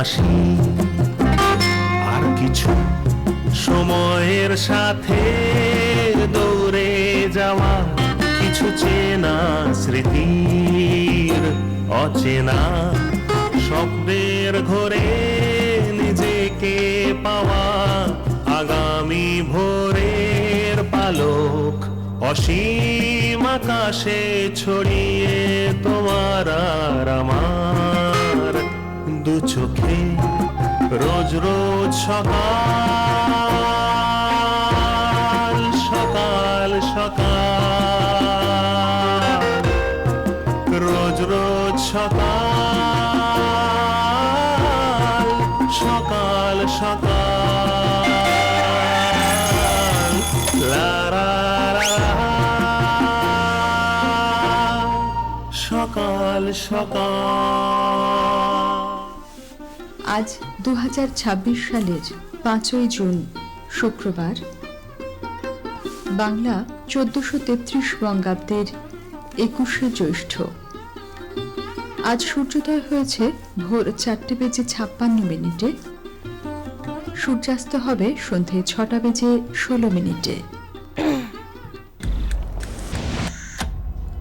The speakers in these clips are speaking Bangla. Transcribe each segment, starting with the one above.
হাসি আর কিছু সময়ের সাথে দৌড়ে যাওয়া কিছু চেনা স্মৃতির অচেনা স্বপ্নের ঘোরে নিজেকে পাওয়া আগামী ভোরের পালক অসীম আকাশে ছড়িয়ে তোমার আর আমার দু চোখে রোজ রোজ সকাল সকাল সকাল রোজ রোজ সকাল সকাল সকাল লা লা লা সকাল সকাল। আজ 2026 সালের 5ই জুন শুক্রবার, বাংলা 1433 বঙ্গাব্দের 21শে জ্যৈষ্ঠ। আজ সূর্যোদয় হয়েছে ভোর 4:56 সূর্যাস্ত হবে সন্ধে 6:16।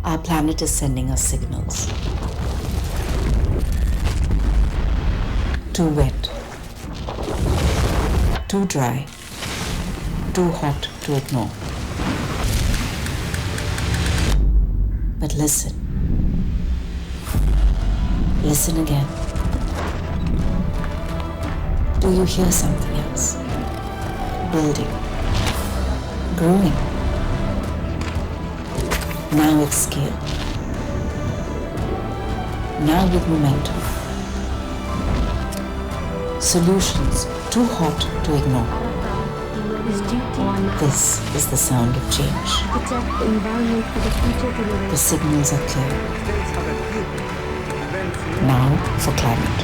Our planet is sending us signals. Too wet, too dry, too hot to ignore. But listen. Listen again. Do you hear something else? Building, growing. Now with scale. Now with momentum. Solutions too hot to ignore. This is the sound of change. The signals are clear. Now for climate.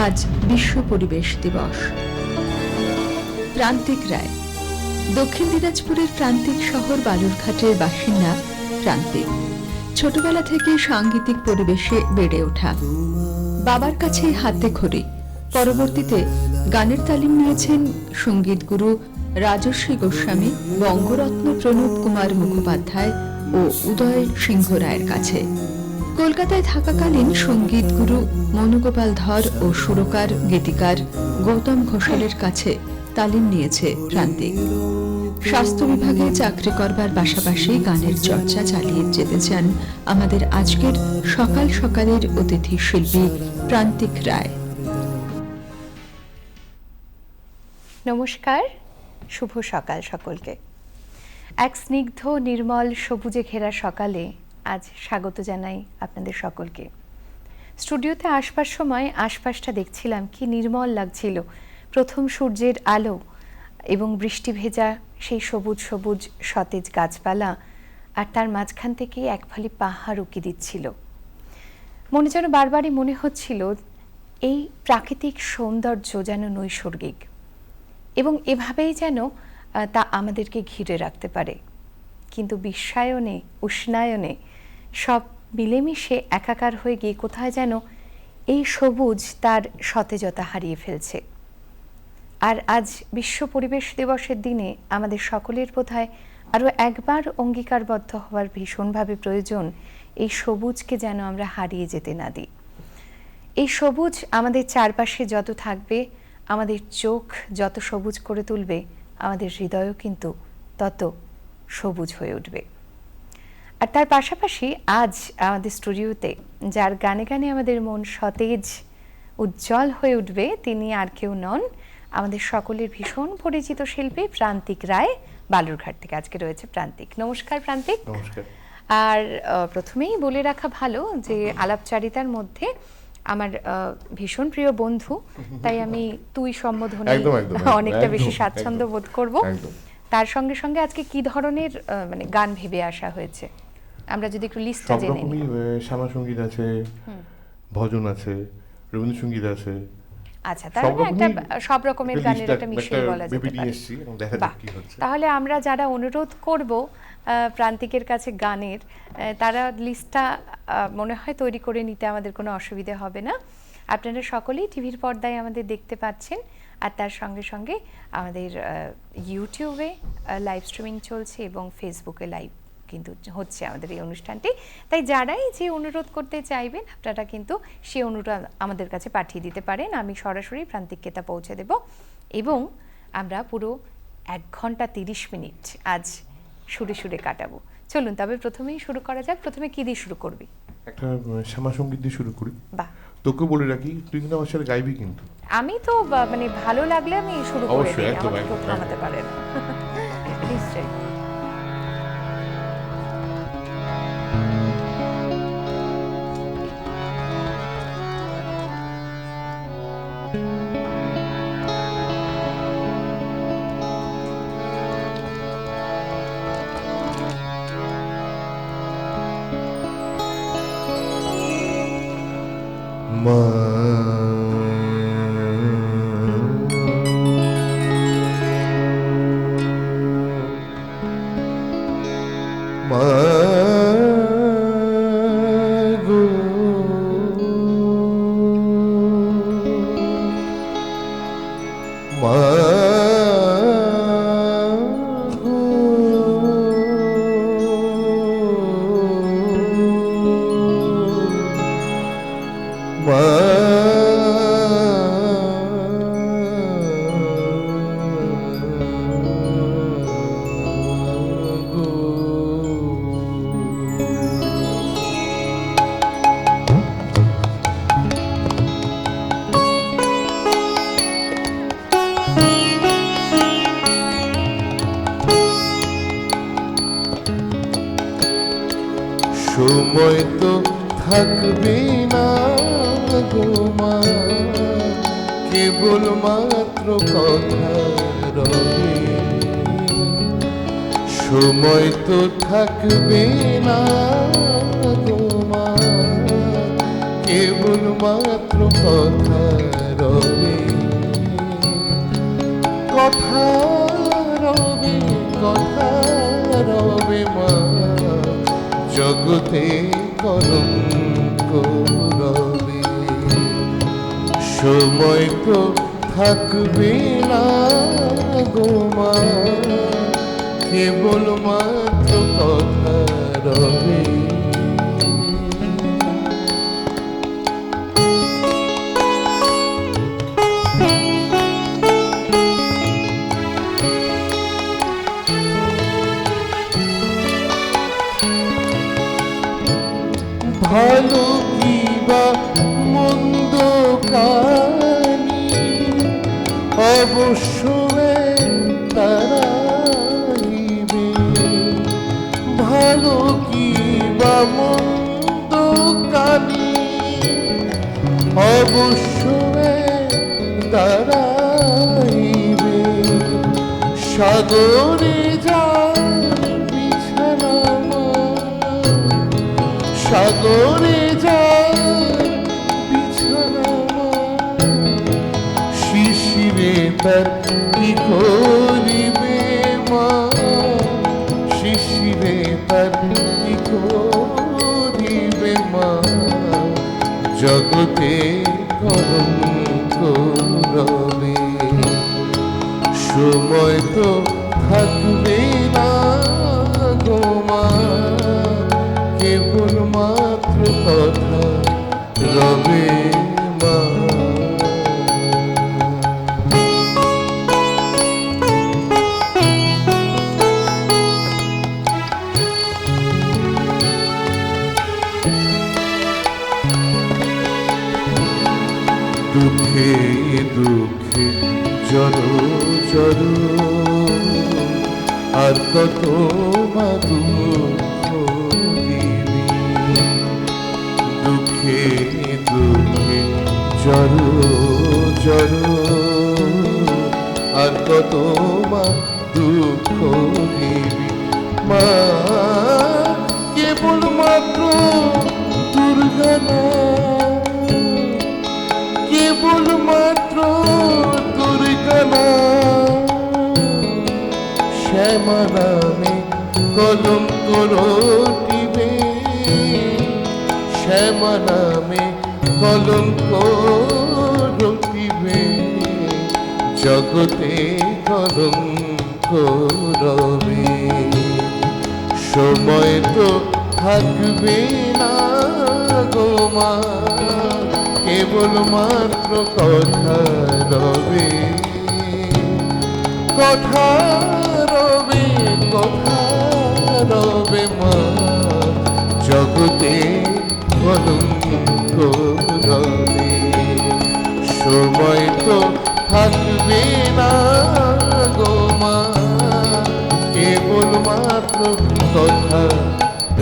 আজ বিশ্ব পরিবেশ দিবস। প্রান্তিক রায় দক্ষিণ দিনাজপুরের প্রান্তিক শহর বালুরঘাটের বাসিন্দা প্রান্তিক। ছোটবেলা থেকে সাংগীতিক পরিবেশে বেড়ে ওঠা, বাবার কাছে হাতে খড়ি। পরবর্তীতে গানের তালিম নিয়েছেন সঙ্গীত গুরু রাজশ্রী গোস্বামী, বঙ্গরত্ন প্রণব কুমার মুখোপাধ্যায় ও উদয় সিংহ রায়ের কাছে। কলকাতায় থাকাকালীন সঙ্গীত গুরু মনুগোপাল ধর ও সুরকার গীতিকার গৌতম ঘোষালের কাছে তালিম নিয়েছে প্রান্তিক। স্বাস্থ্য বিভাগে চাকরি করবার পাশাপাশি গানের চর্চা চালিয়ে যেতে চান আমাদের আজকের সকাল সকালের অতিথি শিল্পী প্রান্তিক রায়। নমস্কার, শুভ সকাল সকলকে। এক স্নিগ্ধ নির্মল সবুজে ঘেরা সকালে আজ স্বাগত জানাই আপনাদের সকলকে। স্টুডিওতে আসবার সময় আশপাশটা দেখছিলাম, কি নির্মল লাগছিল। প্রথম সূর্যের আলো এবং বৃষ্টি ভেজা সেই সবুজ সবুজ সতেজ গাছপালা, আর তার মাঝখান থেকে এক ফালি পাহাড় উঁকি দিচ্ছিল। মনে যেন বারবারই মনে হচ্ছিল এই প্রাকৃতিক সৌন্দর্য যেন নৈসর্গিক এবং এভাবেই যেন তা আমাদেরকে ঘিরে রাখতে পারে। কিন্তু বিশ্বায়নে উষ্ণায়নে সব মিলেমিশে একাকার হয়ে গিয়ে কোথায় যেন এই সবুজ তার সতেজতা হারিয়ে ফেলছে। আর আজ বিশ্ব পরিবেশ দিবসের দিনে আমাদের সকলের বোধহয় আরও একবার অঙ্গীকারবদ্ধ হওয়ার ভীষণভাবে প্রয়োজন, এই সবুজকে যেন আমরা হারিয়ে যেতে না দিই। এই সবুজ আমাদের চারপাশে যত থাকবে, আমাদের চোখ যত সবুজ করে তুলবে, আমাদের হৃদয়ও কিন্তু তত সবুজ হয়ে উঠবে। আর তার পাশাপাশি আজ আমাদের স্টুডিওতে যার গানে গানে আমাদের মন সতেজ উজ্জ্বল হয়ে উঠবে, তিনি আর কেউ নন, আমাদের সকলের ভীষণ পরিচিত শিল্পী প্রান্তিক রায়, বালুরঘাট থেকে আজকে রয়েছে প্রান্তিক। নমস্কার প্রান্তিক। নমস্কার। আর প্রথমেই বলে রাখা ভালো যে আলাপচারিতার মধ্যে আমার ভীষণ প্রিয় বন্ধু, তাই আমি তুই সম্বোধনে অনেকটা বেশি স্বাচ্ছন্দ্য বোধ করব। তার সঙ্গে সঙ্গে আজকে কি ধরনের মানে গান ভেবে আসা হয়েছে আমরা যদি একটু লিস্টটা জেনে নিই। শ্যামা সঙ্গীত আছে, ভজন আছে, রবীন্দ্রসঙ্গীত আছে। আচ্ছা, তাহলে একটা সব রকমের গানের একটা মিশিয়ে বলা যেতে পারে। তাহলে আমরা যারা অনুরোধ করব প্রান্তিকের কাছে গানের, তারা লিস্টটা মনে হয় তৈরি করে নিতে আমাদের কোনো অসুবিধা হবে না। আপনারা সকলেই টিভির পর্দায় আমাদের দেখতে পাচ্ছেন, আর তার সঙ্গে সঙ্গে আমাদের ইউটিউবে লাইভ স্ট্রিমিং চলছে এবং ফেসবুকে লাইভ কিন্তু হচ্ছে আমাদের এই অনুষ্ঠানটি। তাই যারাই যে অনুরোধ করতে চাইবেন আপনারা কিন্তু সেই অনুরোধ আমাদের কাছে পাঠিয়ে দিতে পারেন। আমি সরাসরি প্রান্তিককে তা পৌঁছে দেব এবং আমরা পুরো 1 ঘন্টা 30 মিনিট আজ সুরে সুরে কাটাবো। চলুন তবে প্রথমেই শুরু করা যাক। প্রথমে কি দিয়ে শুরু করবি? একটা শ্যামা সঙ্গীত দিয়ে শুরু করি। বাহ, তোকে বলে রাখি, তুই কিন্তু আমার সাথে গাইবি কিন্তু। আমি তো মানে ভালো লাগলে আমি শুরু করে অবশ্যই, দিই, একদম, আমাকে কেউ একদম। থামাতে পারে না। নিশ্চয়ই। মা মা গো মা সময় তো থাকবে না গো মা, কেবল মাত্র কথা রবে। সময় তো থাকবে না গো মা, কেবল মাত্র কথা রবে। কথা রবে, কথা রবে মা, জগতে কলঙ্ক রবে। সময় তো থাকবে না গো মা, কেবল মাত্র কথা রবে। ভালো কি বা মন্দ কানি অবশ্য তারাইবে। ভালো কি বা মন্দ কানি অবশ্য তারাইবে। সাগরে যায় বিছানা মা, সাগরে যায় বিছানা মা, শিশিরে তার কি করিবে মা, শিশিরে তার কি করিবে মা, জগতে কলঙ্ক রবে। সময় তো থাকবে না গো মা, কেবল মাত্র কথা রবে মা। দুঃখে দুঃখে জড়ো জড়ো, আর কত মা দুঃখ দিবি। দুঃখে দুঃখে জড়ো জড়ো, আর কত মা দুঃখ দিবি। মা কেবল মাত্র দুর্গা না, কেবল মাত্র দুর্গা না, শ্যামা নামে কলঙ্ক রটিবে। শ্যামা নামে কলঙ্ক রটিবে, জগতে কলঙ্ক রবে। সময় তো থাকবে না গো মা, কেবল মাত্র কথা রবে, কথা রবে, কথা রবে মা, জগতে কলঙ্ক রবে। সময় তো থাকবে না গো মা, কেবল মাত্র কথা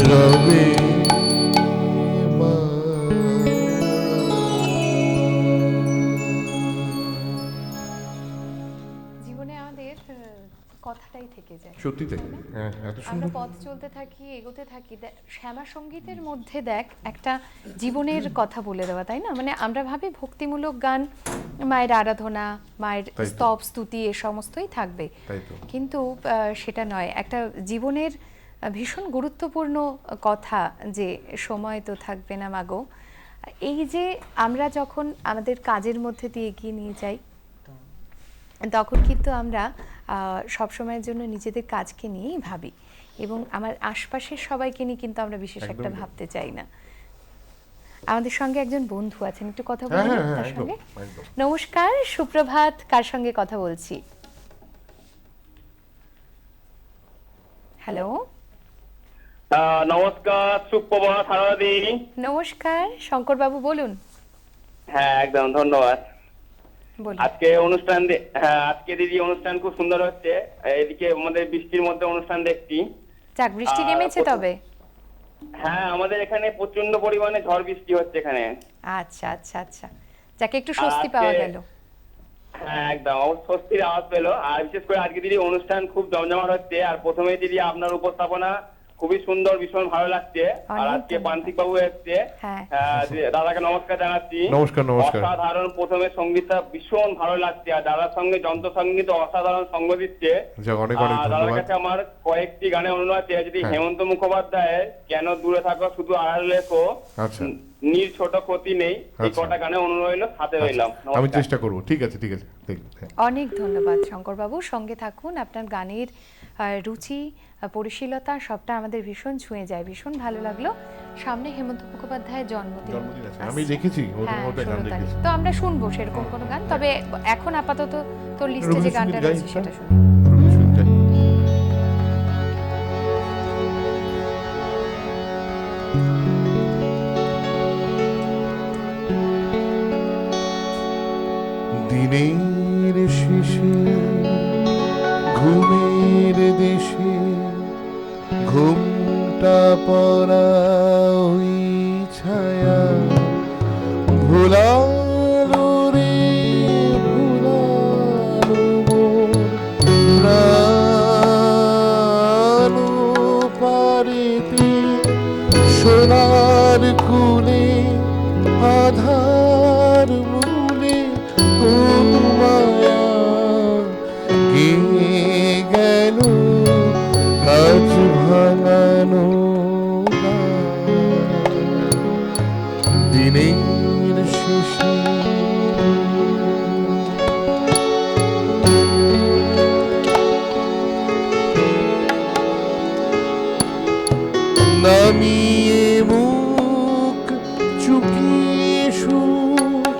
রবে মা। জীবনে আমাদের কথাটাই থেকে যায়। সত্যি তাই, হ্যাঁ, এত আমরা সুন্দর। পথ চলতে থাকি, এগোতে থাকি, শ্যামা সঙ্গীতের মধ্যে দেখ একটা জীবনের কথা বলে দেওয়া, তাই না? মানে আমরা ভাবি ভক্তিমূলক গান, মায়ের আরাধনা, মায়ের তাই তো। স্তব স্তুতি এ সমস্তই থাকবে, তাই তো। কিন্তু সেটা নয়, একটা জীবনের ভীষণ গুরুত্বপূর্ণ কথা যে সময় তো থাকবে না মাগো। এই যে আমরা যখন আমাদের কাজের মধ্যে দিয়ে এগিয়ে নিয়ে যাই, তখন কিন্তু আমরা সবসময়ের জন্য নিজেদের কাজকে নিয়েই ভাবি, এবং আমার আশপাশের সবাইকে নিয়ে কিন্তু আমরা বিশেষ একদম একটা তাই। ভাবতে চাই না। আমাদের সঙ্গে একজন বন্ধু আছেন, একটু কথা হ্যাঁ, বলি হ্যাঁ, তার একদম, সঙ্গে। একদম। নমস্কার, সুপ্রভাত, কার সঙ্গে কথা বলছি? হ্যালো, নমস্কার, সুপ্রভাত সারাদি। নমস্কার শঙ্কর বাবু, বলুন। হ্যাঁ, একদম ধন্যবাদ। বলুন। আজকে আজকে দিদি অনুষ্ঠান খুব সুন্দর হচ্ছে। এদিকে আমাদের বৃষ্টির মধ্যে অনুষ্ঠান দেখছি। যাক, বৃষ্টি নেমেছে তবে। হ্যাঁ, আমাদের এখানে প্রচন্ড পরিমাণে ঝড় বৃষ্টি হচ্ছে এখানে। আচ্ছা আচ্ছা আচ্ছা, যাকে একটু স্বস্তি পাওয়া গেল। হ্যাঁ, একদম স্বস্তির আওয়াজ পেলো। আর বিশেষ করে আজকে দিদি অনুষ্ঠান খুব জমজমাট হচ্ছে। আর প্রথমে দিদি আপনার উপস্থাপনা খুবই সুন্দর, ভীষণ ভালো লাগছে। আর অনেক আজকে ধন্যবাদ। পান্তিক বাবু এসছে। হ্যাঁ। দাদাকে নমস্কার জানাচ্ছি। নমস্কার, নমস্কার। অসাধারণ, প্রথমে সঙ্গীতটা ভীষণ ভালো লাগছে। আর দাদার সঙ্গে যন্ত্র সঙ্গীত অসাধারণ সঙ্গ দিচ্ছে। যাক, অনেক অনেক দাদার ধন্যবাদ। কাছে আমার কয়েকটি গানে অনুরোধ আছে। যদি হ্যাঁ। হেমন্ত মুখোপাধ্যায়ের কেন দূরে থাকো শুধু আড়াল লেখো, আচ্ছা। নীর ছোট ক্ষতি নেই, এই আচ্ছা। কটা গানে অনুরোধ রইল, সাথে রইলাম। আচ্ছা, আমি চেষ্টা করব। ঠিক আছে, ঠিক আছে, দেখুন, হ্যাঁ। অনেক ধন্যবাদ শঙ্করবাবু, সঙ্গে থাকুন। আপনার গানের রুচি, পরিশীলতা সবটা আমাদের ভীষণ ছুঁয়ে যায়, ভীষণ ভালো লাগলো। সামনে হেমন্ত মুখোপাধ্যায়ের জন্মদিন জন্মদিন আছে, আসছে। আমি লিখেছি, হ্যাঁ, ওটা গান 16 তারিখ। লিখেছি। তো আমরা শুনবো সেরকম কোনো গান, তবে এখন আপাতত তোর লিস্টে যে রবীন্দ্রসঙ্গীত গানটা গাই রয়েছে একটা। সেটা শুনি। রবীন্দ্রসঙ্গীত গাই। দিনের শেষে ঘুমের দেশে ঘুমটা পড়া ওই ছায়া ভোলালো রে ভোলালো মোর প্রাণ পারেতে সোনার কুলে আধার মূলে কোন মায়া গেয়ে গেল কাজ ভাঙানো দিনের শেষে। নামিয়ে মুখ চুকিয়ে সুখ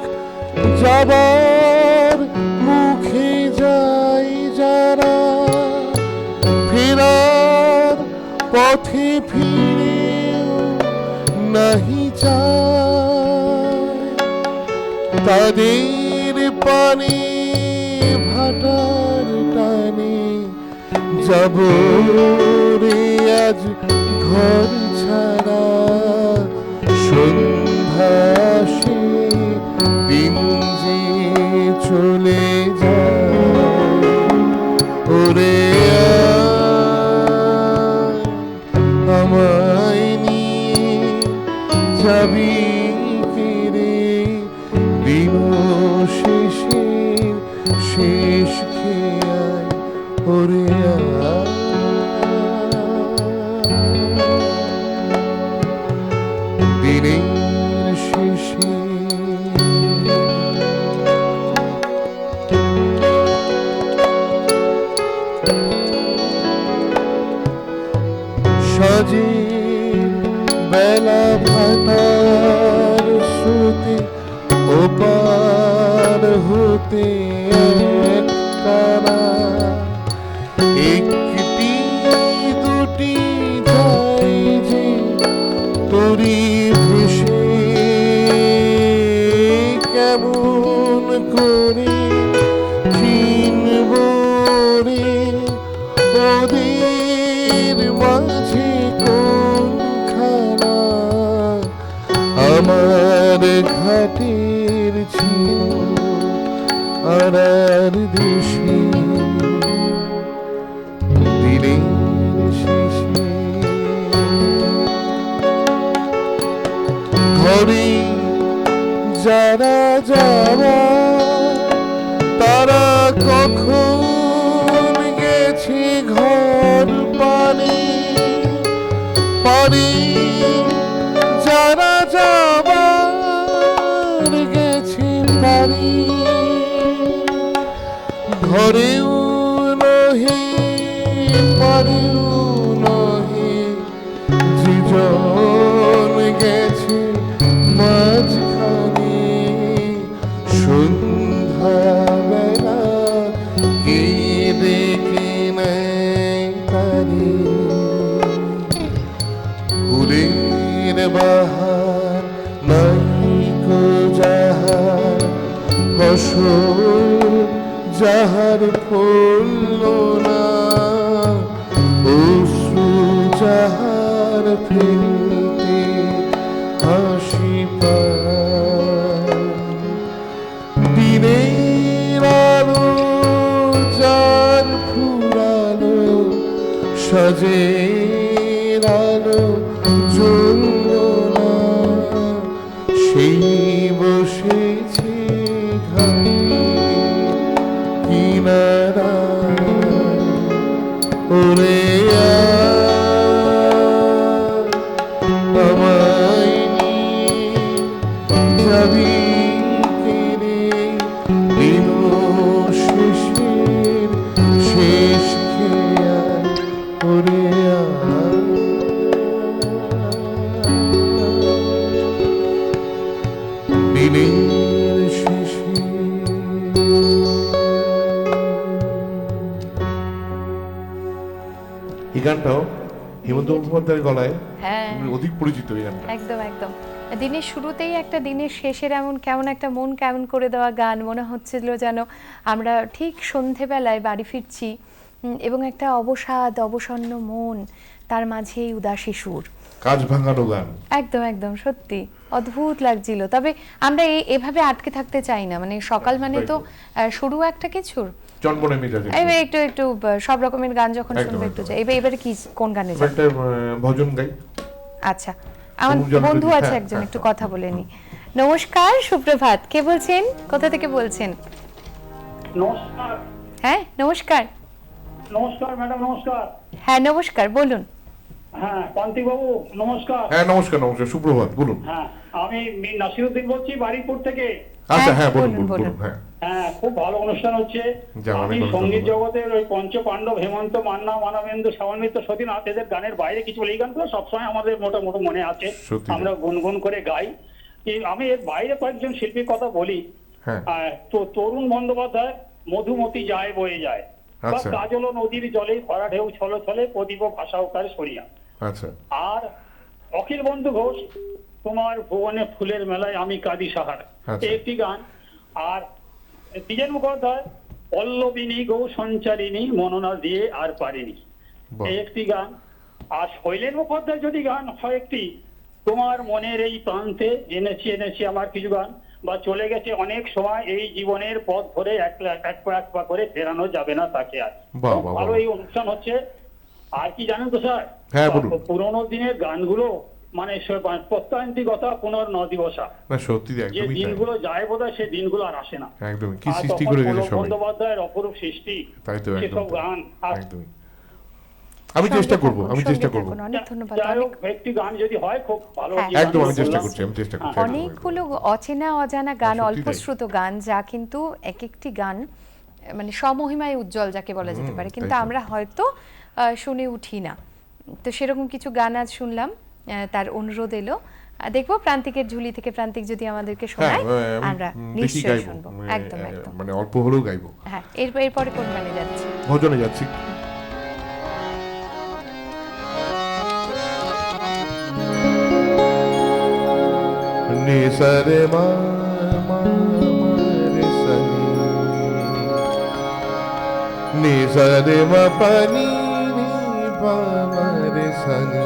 যাবার মুখে যায় যারা ফেরার পথে ফিরেও নাহি চায় তাদের পানে ভাটার টানে যাব রে আজ ঘর ছাড়া সন্ধ্যা আসে দিন যে চলে যায় ওরে আয়, আমায় নিয়ে যাবি কে রে দিন শেষে শেষ খেয়ে আয় ওরে আয়। দিনের শেষে বাজে বেলা ভাটার শ্রুতি ওপার হতে একটানা একটি দুটি যায় যে তরি ভেসে কেমন করে চিনব রে ওদের মাঝে কোনখানা আমার ঘাটের ছিল আর দেশে দিনের শেষে ঘরে যারা যাওয়া তারা কখন গেছে ঘর পানে পারে যারা যাবার গেছে পারে ঘরেও নহে পারেও নহে জীবন গেছে মাঝখানে সন্ধ্যাবেলা কে দেখে নেয় তারে ফুলের বাহার নাইকো যাহার ফসল যাহার ফলল না অশ্রু যাহার ফেলতে হাসি পায় দিনের আলো যার ফুরালো সাজে আলো জ্বলল না সেই বসেছে ঘাটে কিনারা ওরে আমায় নিয়ে যাবি কেড়ে দিন শেষের শেষ খেয়া ওরে দিনের শেষে এই গানটাও হেমন্ত মুখোপাধ্যায়ের গলায় হ্যাঁ অধিক পরিচিত এই গানটা। একদম একদম দিনের শুরুতেই একটা দিনের শেষের এমন কেমন একটা মন কেমন করে দেওয়া গান মনে হচ্ছিল যেন আমরা ঠিক সন্ধেবেলায় বাড়ি ফিরছি এবং একটা অবসাদ অবসন্ন মন তার মাঝেই উদাসী সুর কাজ ভাঙানো গান একদম একদম সত্যি অদ্ভুত লাগছিল তবে আমরা এভাবে আটকে থাকতে চাই না মানে সকাল মানে তো শুরু একটা কিছুর চনমনে মেজাজে এবার একটু একটু সব রকমের গান যখন একদম, শুনবো একটু একদম। যাই এবারে কি কোন গানে যাবো? একটা ভজন গাই আচ্ছা আমার অনুজন বন্ধু যদি- আছে হ্যাঁ, একজন হ্যাঁ, একটু কথা বলে নি নমস্কার সুপ্রভাত কে বলছেন কোথা থেকে বলছেন নমস্কার হ্যাঁ নমস্কার নমস্কার ম্যাডাম নমস্কার হ্যাঁ নমস্কার বলুন হ্যাঁ কান্তি বাবু নমস্কার হ্যাঁ নমস্কার নমস্কার সুপ্রভাত বলুন হ্যাঁ আমি মীর নাসিরউদ্দিন বলছি বারুইপুর থেকে আচ্ছা হ্যাঁ, হ্যাঁ বলুন বলুন, বলুন বলুন। বলুন হ্যাঁ হ্যাঁ খুব ভালো অনুষ্ঠান হচ্ছে যা, অনেক আমি অনেক সঙ্গীত ধন্যবাদ। জগতের ওই পঞ্চ পাণ্ডব হেমন্ত মান্না মানবেন্দু শ্রাবণমিত্র সতীনাথ এদের গানের বাইরে কিছু এই গানগুলো সবসময় আমাদের মোটামুটি মনে আছে সত্যি। আমরা গুনগুন করে গাই আমি এর বাইরে কয়েকজন শিল্পীর কথা বলি হ্যাঁ তো তরুণ বন্দ্যোপাধ্যায় মধুমতি যায় বয়ে যায় বা আচ্ছা। কাজল নদীর জলে ভরা ঢেউ ছল ছলে প্রদীপ ভাষাওকার সরিয়া আচ্ছা আর অখিল বন্ধু ঘোষ তোমার ভুবনে ফুলের মেলায় আমি কাঁদি সাহার আচ্ছা। এই একটি গান আর দ্বিজেন মুখোপাধ্যায় পল্লবিনী গৌ সঞ্চারিণী মননা দিয়ে আর পারিনি বাহ। এই একটি গান আর শৈলেন মুখোপাধ্যায় যদি গান হয় একটি তোমার মনের এই প্রান্তে এনেছি এনেছি আমার কিছু গান বা চলে গেছে অনেক সময় এই জীবনের পথ ধরে এক পা এক পা করে ফেরানো যাবে না তাকে আর বাহ, খুব বাহ, ভালো বাহ। এই অনুষ্ঠান হচ্ছে আর কি জানেন তো স্যার হ্যাঁ, বলুন। পুরোনো দিনের গানগুলো মানে প্রত্যান্তিকতা পুনর্নদিবসা না সত্যি যে একদমই তাই দিনগুলো যায় বোধহয় সেই দিনগুলো আর আসে না একদমই কি আর সৃষ্টি তখন করে গেছে প্রণব সবাই বন্দ্যোপাধ্যায়ের অপরূপ সৃষ্টি তাই তো সেসব একদম তাই। গান আর একদমই আমি চেষ্টা করব আমি চেষ্টা করব অনেক ধন্যবাদ যাই অনেক হোক একটি গান যদি হয় খুব ভালো হ্যাঁ। যে একদম আমি গানগুলো চেষ্টা বললাম। করছি আমি চেষ্টা করছি অনেকগুলো অচেনা অজানা গান সত্যি তাই। অল্পশ্রুত গান যা কিন্তু এক একটি গান মানে স্বমহিমায় উজ্জ্বল যাকে বলা যেতে পারে কিন্তু তাই তো। আমরা হয়তো শুনে উঠি না তো সেরকম কিছু গান আজ শুনলাম, তার অনুরোধ এলো। দেখবো প্রান্তিকের ঝুলি থেকে প্রান্তিক যদি আমাদেরকে শোনায় আমরা বেশি নিশ্চয়ই গাইবো, শুনবো। মানে, একদম একদম। মানে অল্প হলেও গাইবো। হ্যাঁ, এরপরে কোন গানে যাচ্ছি? ভজনে যাচ্ছি। নি সা রে মা মা মা রে সা নি সা রে মা পা নি নি পা মা রে সা নি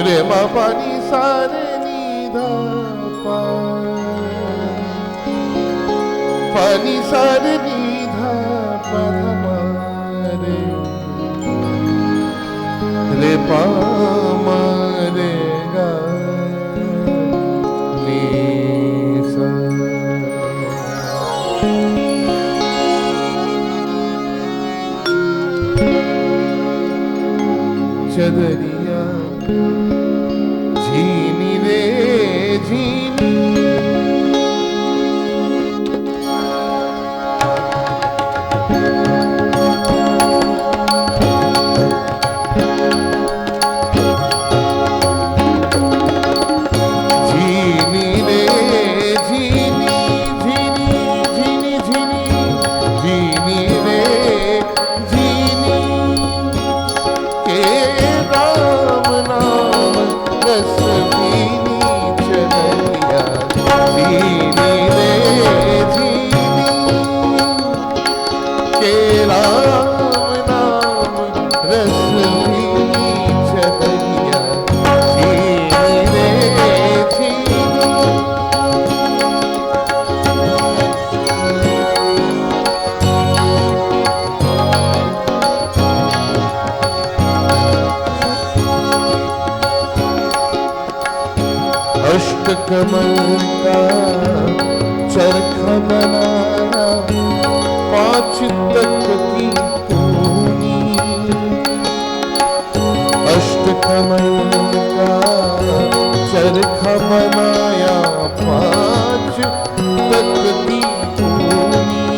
রে মা পা নি সা রে নি ধা পা পা নি সা রে নি ধা পা ধা মা রে রে পা মা রে গা নি সা। चदरिया झीनी रे झीनी झीनी रे झीनी झीनी झीनी झीनी झीनी रे झीनी के राम नाम रस भीनी चलिया झीनी रे झीनी के राम नाम रस भीनी चलिया झीनी रे झीनी। अष्टकमल का चरखा बनाया, पांच तक की पूनी। अष्टकमल का चरखा बनाया, पांच तक की पूनी।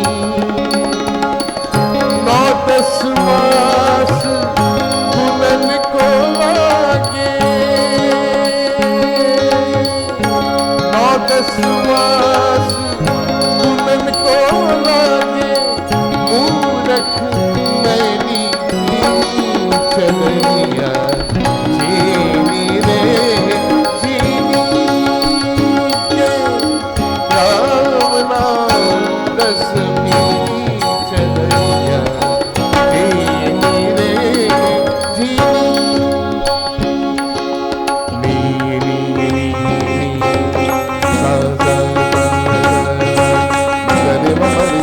9-10 मास दुल्हन को लागे, 9-10 मास दुल्हन को लागे, मूरख मैली चलिया झीनी रे झीनी के राम नाम रस भीनी चलिया झीनी रे झीनी। नी नी नी सा सा रे मा रे मा रे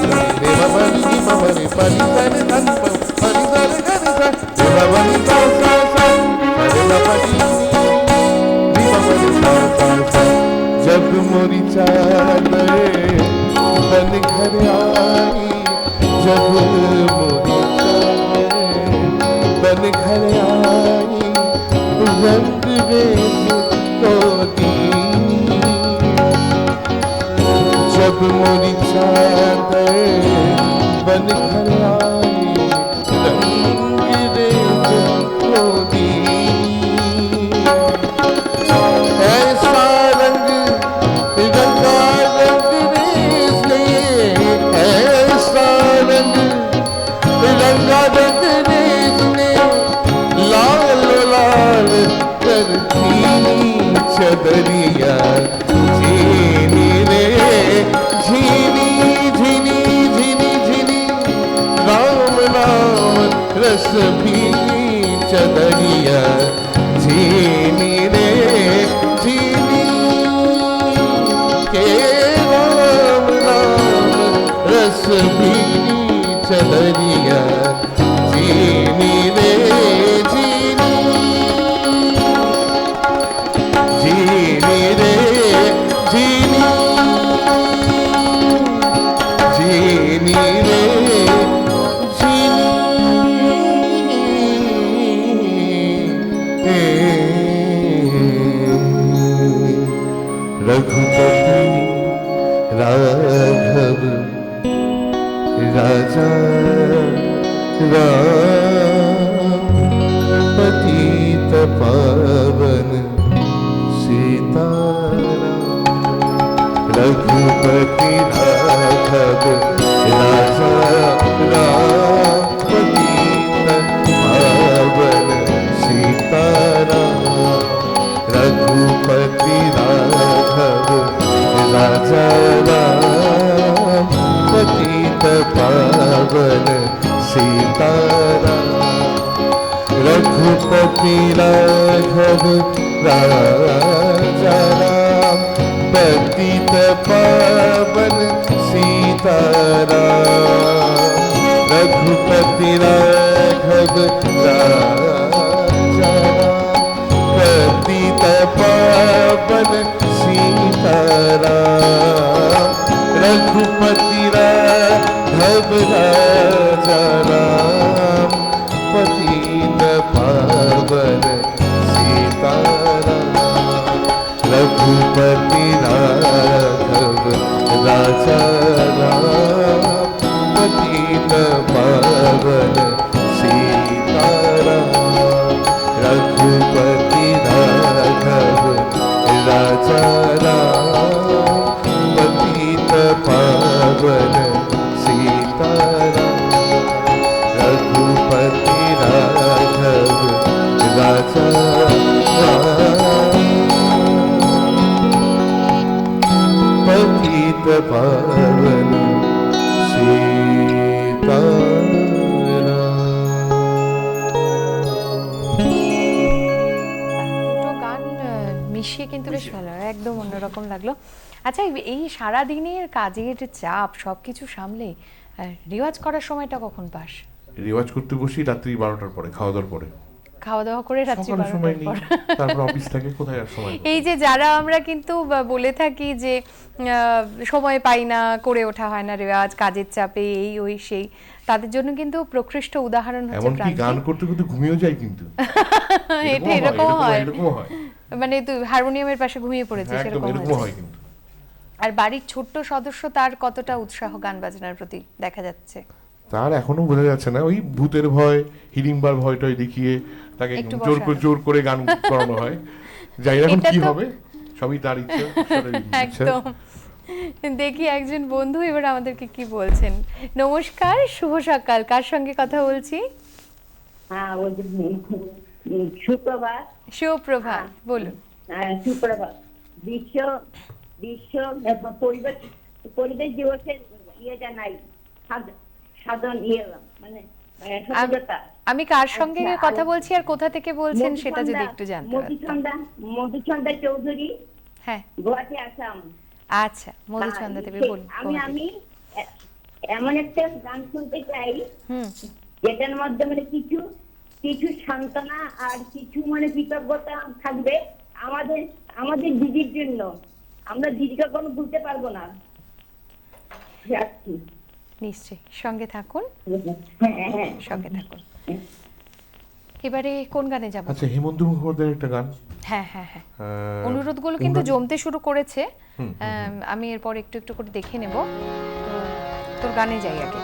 नी मा रे पा नी सा रे धा नी पा नी सा रे गा रे सा रे मा नी सा सा सा रे मा पा नी नी मा रे सा सा सा। जब मोरी चादर बन घर आई, जब मोरी चादर बन घर आई, रंग रेख को दीनी। जब मोरी चादर बन घर आई, रंग रेख को दीनी। ऐसा रंग रंगा रंग रेस ने, ऐसा रंग रंगा रंग रेस ने, लाल लाल करती चदरिया झीनी रे झीनी झीनी झीनी झीनी। राम नाम रस भीनी चदरिया झीनी रे झीनी के राम नाम रस भीनी चदरिया झीनी रे झीनी झीनी रे झीनी झीनी रे झीनी। रघुपति राघव राजा राम सीताराम रघुपति राघव राजा राम पतित पावन सीताराम रघुपति राघव राजा राम पतित पावन सीताराम रघुपति राघव राजा राम पतित पावन सीताराम रघुपति राघव राजा राम पतित पावन सीताराम रघुपति राघव राजा राम पतित पावन सीताराम रघुपति राघव राजा राम पतित पावन দুটো গান মিশিয়ে কিন্তু বেশ ভালো, একদম অন্যরকম লাগলো। আচ্ছা, এই সারা দিনের কাজের চাপ সবকিছু সামলে রিওয়াজ করার সময়টা কখন পাস? রেওয়াজ করতে বসি রাত্রি 12টার পরে, খাওয়া দাওয়ার পরে। খাওয়া দাওয়া করে রাত্রি সকালে সময় 12টার নেই, পর। তারপর অফিস থাকে, কোথায় আর সময়? এই যে যারা আমরা কিন্তু বলে থাকি যে সময় পাই না, করে ওঠা হয় না রেওয়াজ, কাজের চাপে এই ওই সেই, তাদের জন্য কিন্তু প্রকৃষ্ট উদাহরণ হচ্ছে এমনকি প্রান্তিক। গান করতে করতে ঘুমিয়েও যায় কিন্তু। এটা এরকম হয়, এরকমও হয়। মানে তুই হারমোনিয়ামের পাশে ঘুমিয়ে পড়েছিস, হ্যাঁ, একদম সেরকম এরকমও হয়। হয় কিন্তু। আর বাড়ির ছোট্ট সদস্য, তার কতটা উৎসাহ গান বাজনার প্রতি দেখা যাচ্ছে? তার এখনো বোঝা যাচ্ছে না, ওই ভূতের ভয়, হিড়িম্বার ভয়টাই দেখিয়ে তাকে একটু জোর করে গান করানো হয়। যাই এখন এটা কি তো- হবে, সবই তার ইচ্ছা, ঈশ্বরের ইচ্ছা। একদম। দেখি একজন বন্ধু এবার আমাদেরকে কি বলছেন। নমস্কার, শুভ সকাল, কার সঙ্গে কথা বলছি? হ্যাঁ, ওই যে, সুপ্রভাত। সুপ্রভাত, বলুন। সুপ্রভাত। বিশ্ব বিশ্ব পরিবেশ পরিবেশ দিবসের ইয়ে জানাই, সাধন ইয়ে মানে সচেতনতা। আমি কার সঙ্গে আচ্ছা, কথা বলছি আর কোথা থেকে বলছেন সেটা যদি একটু জানতে পারতাম। মধুচন্দ্রা চৌধুরী, হ্যাঁ, গুয়াহাটি, আসাম। আচ্ছা, মধুচন্দ্রা দেবী, বলুন। আমি এমন একটা গান শুনতে চাই হুম, যেটার মধ্যে মানে কিছু কিছু সান্ত্বনা আর কিছু মানে কৃতজ্ঞতা থাকবে আমাদের আমাদের দিদির জন্য। আমরা দিদিকে কোনো ভুলতে পারবো না। রাখছি। নিশ্চয়ই, সঙ্গে থাকুন, হ্যাঁ, হ্যাঁ। সঙ্গে থাকুন। এবারে কোন গানে যাব? আচ্ছা, হেমন্ত মুখোপাধ্যায়ের একটা গান। হ্যাঁ হ্যাঁ হ্যাঁ, আহ, অনুরোধগুলো কোন কিন্তু গান? জমতে শুরু করেছে। আমি এরপর একটু একটু করে দেখে নেব। তো তোর গানে যাই আগে।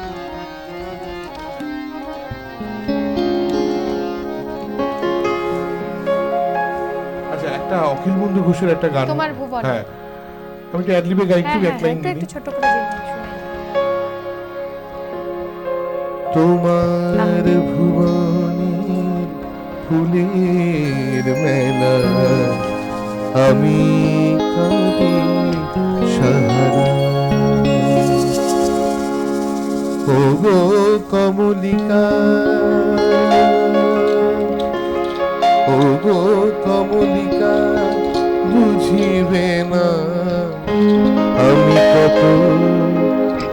আচ্ছা, একটা অখিল বন্ধু ঘোষের একটা গান। তোমার ভুবন। হ্যাঁ, আমি তো অ্যাডলিবে গাই, একটু হ্যাঁ এক লাইন হ্যাঁ, একটু ছোট করে শুনে। তোমার ভুবনে ফুলের মেলা, আমি কাঁদি সাহারা। ও গো কমলিকা, ও গো কমলিকা, বুঝিবে না আমি কত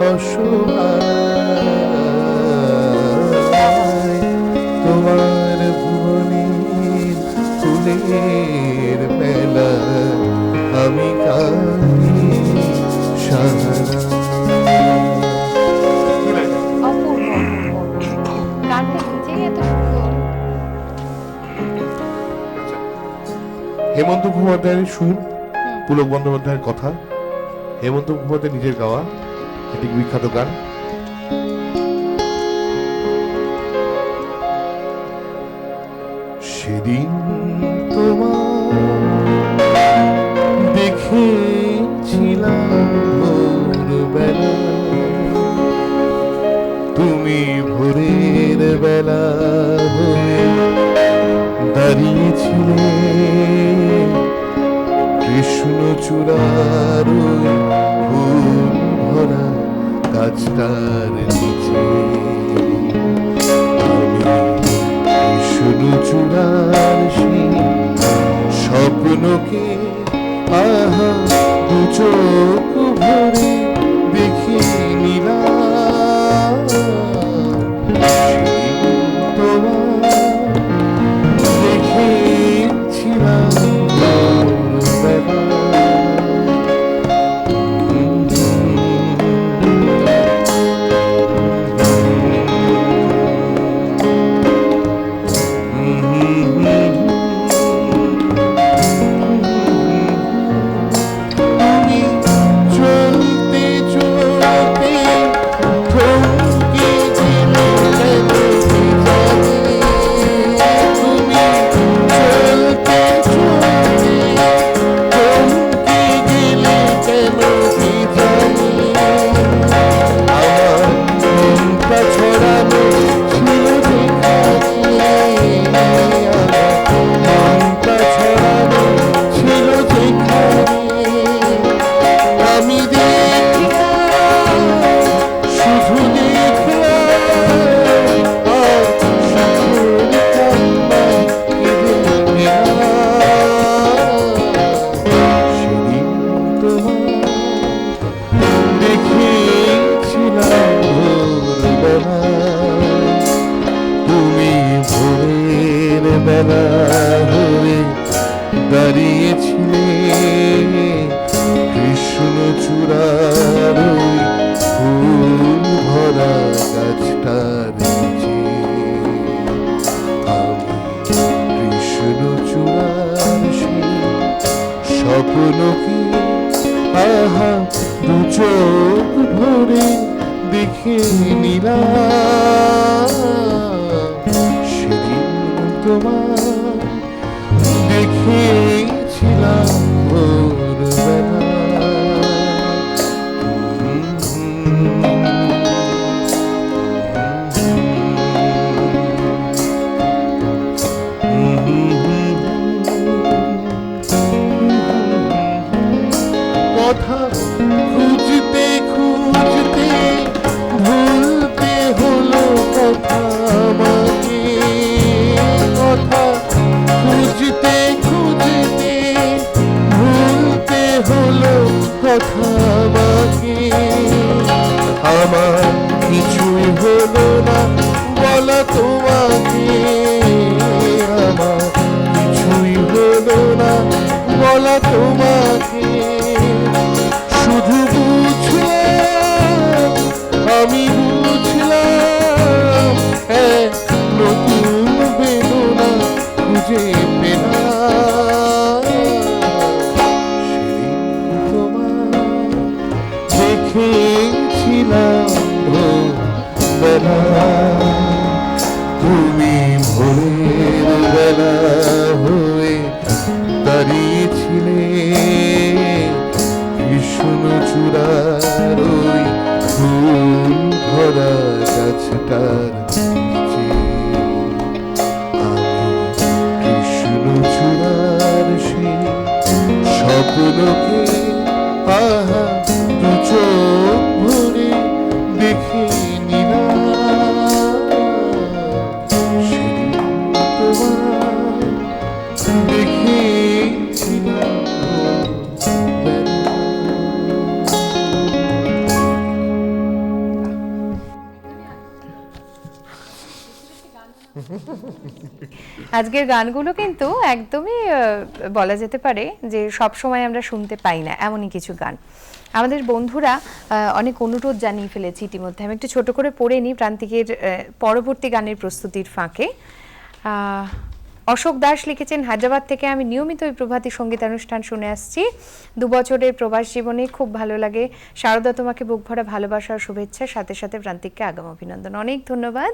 অসহায়। তোমার ভুবনের ফুলের মেলা, আমি কাঁদি সাহারা। অপূর্ব, অপূর্ব। গানটা নিজেই এত সুন্দর। হেমন্ত মুখোপাধ্যায়ের সুর, পুলক বন্দ্যোপাধ্যায়ের কথা, হেমন্ত মুখোপাধ্যায় নিজের গাওয়া একটি বিখ্যাত গান। সেদিন তোমার দেখেছিলাম ভোরবেলা, তুমি ভোরের বেলা হয়ে দাঁড়িয়েছিলে কৃষ্ণচূড়ার ওই ফুল ভরা গাছটার নিচে। বেলা হয়ে দাঁড়িয়েছিলে কৃষ্ণচূড়ার ওই ফুল ভরা গাছটার নিচে। আমি কৃষ্ণচূড়ার সেই স্বপ্নকে আহা দু চোখ ভরে দেখে নিলাম। সেদিন তোমার দেখেছিলাম ভোরবেলা। কথা খুঁজতে খুঁজতে ভুলতে হলো কথা আমাকে। কথা খুঁজতে খুঁজতে ভুলতে হলো কথা আমাকে। আমার কিছুই হলো না বলা তোমাকে। আমার কিছুই হলো না বলা তোমাকে। শুধু বুঝলাম, আমি বুঝলাম, এক নতুন বেদনা খুঁজে পেলাম। সেদিন তোমার দেখেছিলাম ভোরবেলা। তুমি ভোরের বেলা হয়ে দাঁড়িয়েছিলে কৃষ্ণচূড়ার ওই ফুল ভরা গাছটার নিচে। আমি কৃষ্ণচূড়ার সেই স্বপ্নকে আহা দু চোখ ভরে দেখে নিলাম। সেদিন তোমার দেখেছিলাম আজকের গানগুলো কিন্তু একদমই বলা যেতে পারে যে সব সময় আমরা শুনতে পাই না এমনই কিছু গান। আমাদের বন্ধুরা অনেক অনুরোধ জানিয়ে ফেলেছে ইতিমধ্যে। আমি একটু ছোট করে পড়ে নিই প্রান্তিকের পরবর্তী গানের প্রস্তুতির ফাঁকে। অশোক দাস লিখেছেন, হায়দ্রাবাদ থেকে আমি নিয়মিত ওই প্রভাতী সঙ্গীতানুষ্ঠান শুনে আসছি। 2 বছরের প্রবাস জীবনে খুব ভালো লাগে। শারদা, তোমাকে বুক ভরা ভালোবাসা ও শুভেচ্ছা, সাথে সাথে প্রান্তিককে আগাম অভিনন্দন। অনেক ধন্যবাদ।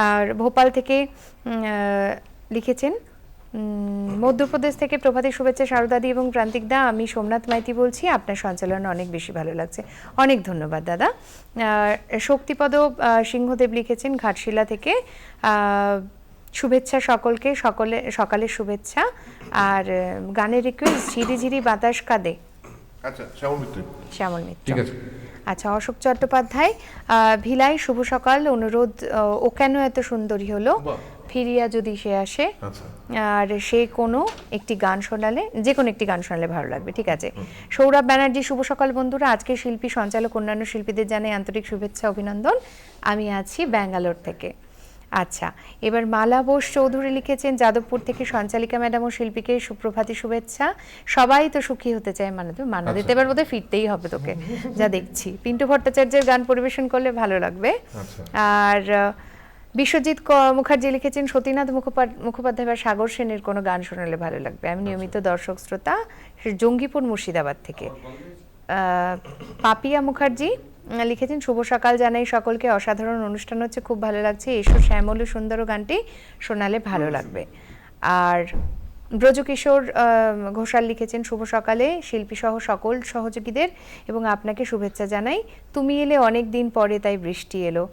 আর ভোপাল থেকে লিখেছেন, মধ্যপ্রদেশ থেকে প্রভাতী শুভেচ্ছা শারদাদি এবং প্রান্তিক দা, আমি সোমনাথ মাইতি বলছি, আপনার সঞ্চালন অনেক বেশি ভালো লাগছে। অনেক ধন্যবাদ দাদা। শক্তিপদ সিংহদেব লিখেছেন ঘাটশিলা থেকে, শুভেচ্ছা সকলকে, সকালের শুভেচ্ছা। আর গানের রিকোয়েস্ট ঝিরি ঝিরি বাতাস কাঁদে। আচ্ছা, শ্যামল মিত্র। শ্যামল মিত্র, ঠিক আছে। আচ্ছা, অশোক চট্টোপাধ্যায় ভিলাই, শুভ সকাল, অনুরোধ ও কেন এত সুন্দরী হলো, ফিরিয়া যদি সে আসে। আর সে কোনো একটি গান শোনালে, যে কোনো একটি গান শোনালে ভালো লাগবে। ঠিক আছে। সৌরভ ব্যানার্জি, শুভ সকাল বন্ধুরা, আজকে শিল্পী, সঞ্চালক, অন্যান্য শিল্পীদের জানাই আন্তরিক শুভেচ্ছা অভিনন্দন। আমি আছি ব্যাঙ্গালোর থেকে। আচ্ছা, এবার মালা বোস চৌধুরী লিখেছেন, যাদবপুর থেকে সঞ্চালিকা ম্যাডাম ও শিল্পীকে সুপ্রভাতী শুভেচ্ছা। সবাই তো সুখী হতে চায়, মানা দিতে এবার বোধহয় ফিরতেই হবে তোকে, যা দেখছি। পিন্টু ভট্টাচার্যের গান পরিবেশন করলে ভালো লাগবে। আর বিশ্বজিৎ মুখার্জি লিখেছেন, সতীনাথ মুখোপাধ্যায় বা সাগর সেনের কোনো গান শোনালে ভালো লাগবে। আমি নিয়মিত দর্শক শ্রোতা, জঙ্গিপুর মুর্শিদাবাদ থেকে। পাপিয়া মুখার্জি লিখেছেন, শুভ সকাল জানাই সকলকে, অসাধারণ অনুষ্ঠান হচ্ছে, খুব ভালো লাগছে, এসো শ্যামল সুন্দর গানটি শোনালে ভালো লাগবে। আর ব্রজকিশোর ঘোষাল লিখেছেন, শুভ সকালে শিল্পী সহ সকল সহযোগীদের এবং আপনাকে শুভেচ্ছা জানাই। তুমি এলে অনেক দিন পরে, তাই বৃষ্টি এলো।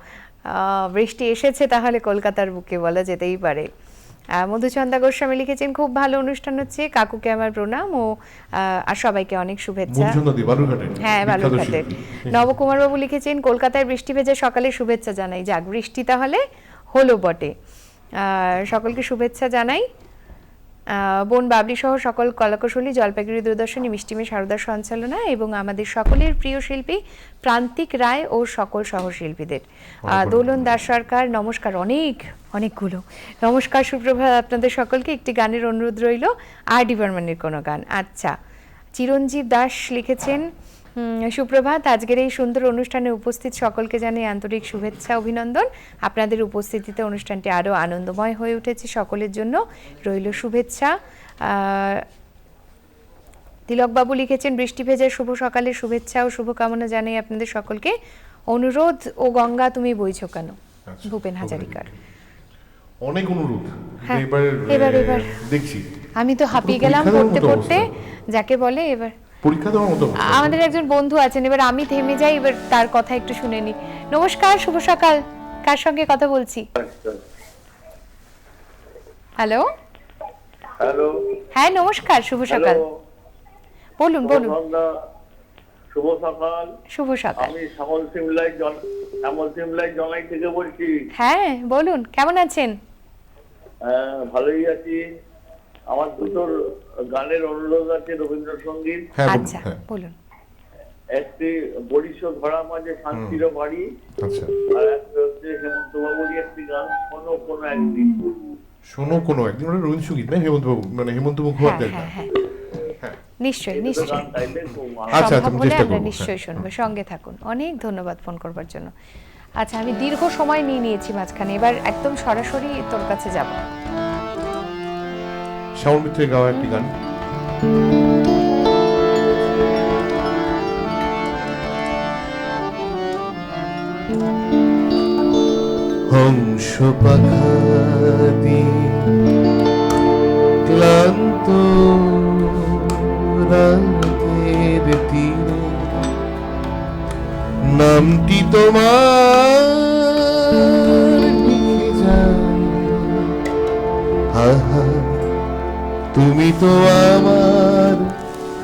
বৃষ্টি এসেছে তাহলে কলকাতার বুকে, বলা যেতেই পারে। মধুচন্দা গোস্বামী লিখেছেন, খুব ভালো অনুষ্ঠান হচ্ছে, কাকুকে আমার প্রণাম ও আর সবাইকে অনেক শুভেচ্ছা। হ্যাঁ, বালুরঘাটের। নবকুমার বাবু লিখেছেন, কলকাতায় বৃষ্টি ভেজে সকালে শুভেচ্ছা জানাই। যাক, বৃষ্টি তাহলে হলো বটে। সকলকে শুভেচ্ছা জানাই। বোন বাবলি সহ সকল কলাকুশলী, জলপাইগুড়ি দূরদর্শনী, মিষ্টিমে সারদার সঞ্চালনায় এবং আমাদের সকলের প্রিয় শিল্পী প্রান্তিক রায় ও সকল সহশিল্পীদের। দোলন দাস সরকার, নমস্কার। অনেকগুলো নমস্কার, সুপ্রভাত আপনাদের সকলকে। একটি গানের অনুরোধ রইল, আর ডি বর্মনের কোনো গান। আচ্ছা, চিরঞ্জীব দাস লিখেছেন, সুপ্রভাত। আজকের এই সুন্দর অনুষ্ঠানে উপস্থিত সকলকে জানাই আন্তরিক শুভেচ্ছা, অভিনন্দন। আপনাদের উপস্থিতিতে অনুষ্ঠানটি আরও আনন্দময় হয়ে উঠেছে। সকলের জন্য রইল শুভেচ্ছা। তিলকবাবু লিখেছেন, বৃষ্টি ভেজা শুভ সকালের শুভেচ্ছা ও শুভকামনা জানাই আপনাদের সকলকে। অনুরোধ, ও গঙ্গা তুমি বইছো কেন, ভূপেন হাজারিকার। অনেক অনুরোধ। হ্যাঁ, এবার এবার দেখছি। আমি তো হাঁপিয়ে গেলাম পড়তে পড়তে, যাকে বলে। এবার পরীক্ষা দেওয়ার মতো আমাদের একজন বন্ধু আছেন, এবার আমি থেমে যাই, এবার তার কথা একটু শুনে নি। নমস্কার, শুভ সকাল। কার সঙ্গে কথা বলছি? হ্যালো হ্যালো, হ্যাঁ নমস্কার, শুভ সকাল। বলুন বলুন। শুভ সকাল। শুভ সকাল। আমি শ্যামল সিমলাই জঙ্গাই থেকে বলছি। হ্যাঁ বলুন, কেমন আছেন? ভালোই আছি। আমার দুটো গানের অনুরোধ আছে, রবীন্দ্রসঙ্গীত। আচ্ছা বলুন। একটি বরিশো ধরা মাঝে শান্তির বাড়ি, আচ্ছা, আর একটা হচ্ছে হেমন্ত বাবুরই একটি গান, শোনো কোনো একদিন। শোনো কোনো একদিন, ওটা রবীন্দ্রসঙ্গীত নয়, হেমন্ত বাবু মানে হেমন্ত মুখোপাধ্যায়। নিশ্চয়ই নিশ্চয়ই, আচ্ছা, সম্ভব হলে চেষ্টা আমরা করব। নিশ্চয়ই শুনবো। সঙ্গে থাকুন। অনেক ধন্যবাদ ফোন করবার জন্য। আচ্ছা, আমি দীর্ঘ সময় নিয়েছি মাঝখানে, এবার একদম সরাসরি তোর কাছে যাব। শ্যামল মিত্রের গাওয়া একটি গান। হংস পাখাদি ক্লান্ত রাতের তীরে নামটি তোমার লিখে যায়। আহা, তুমি তো আমার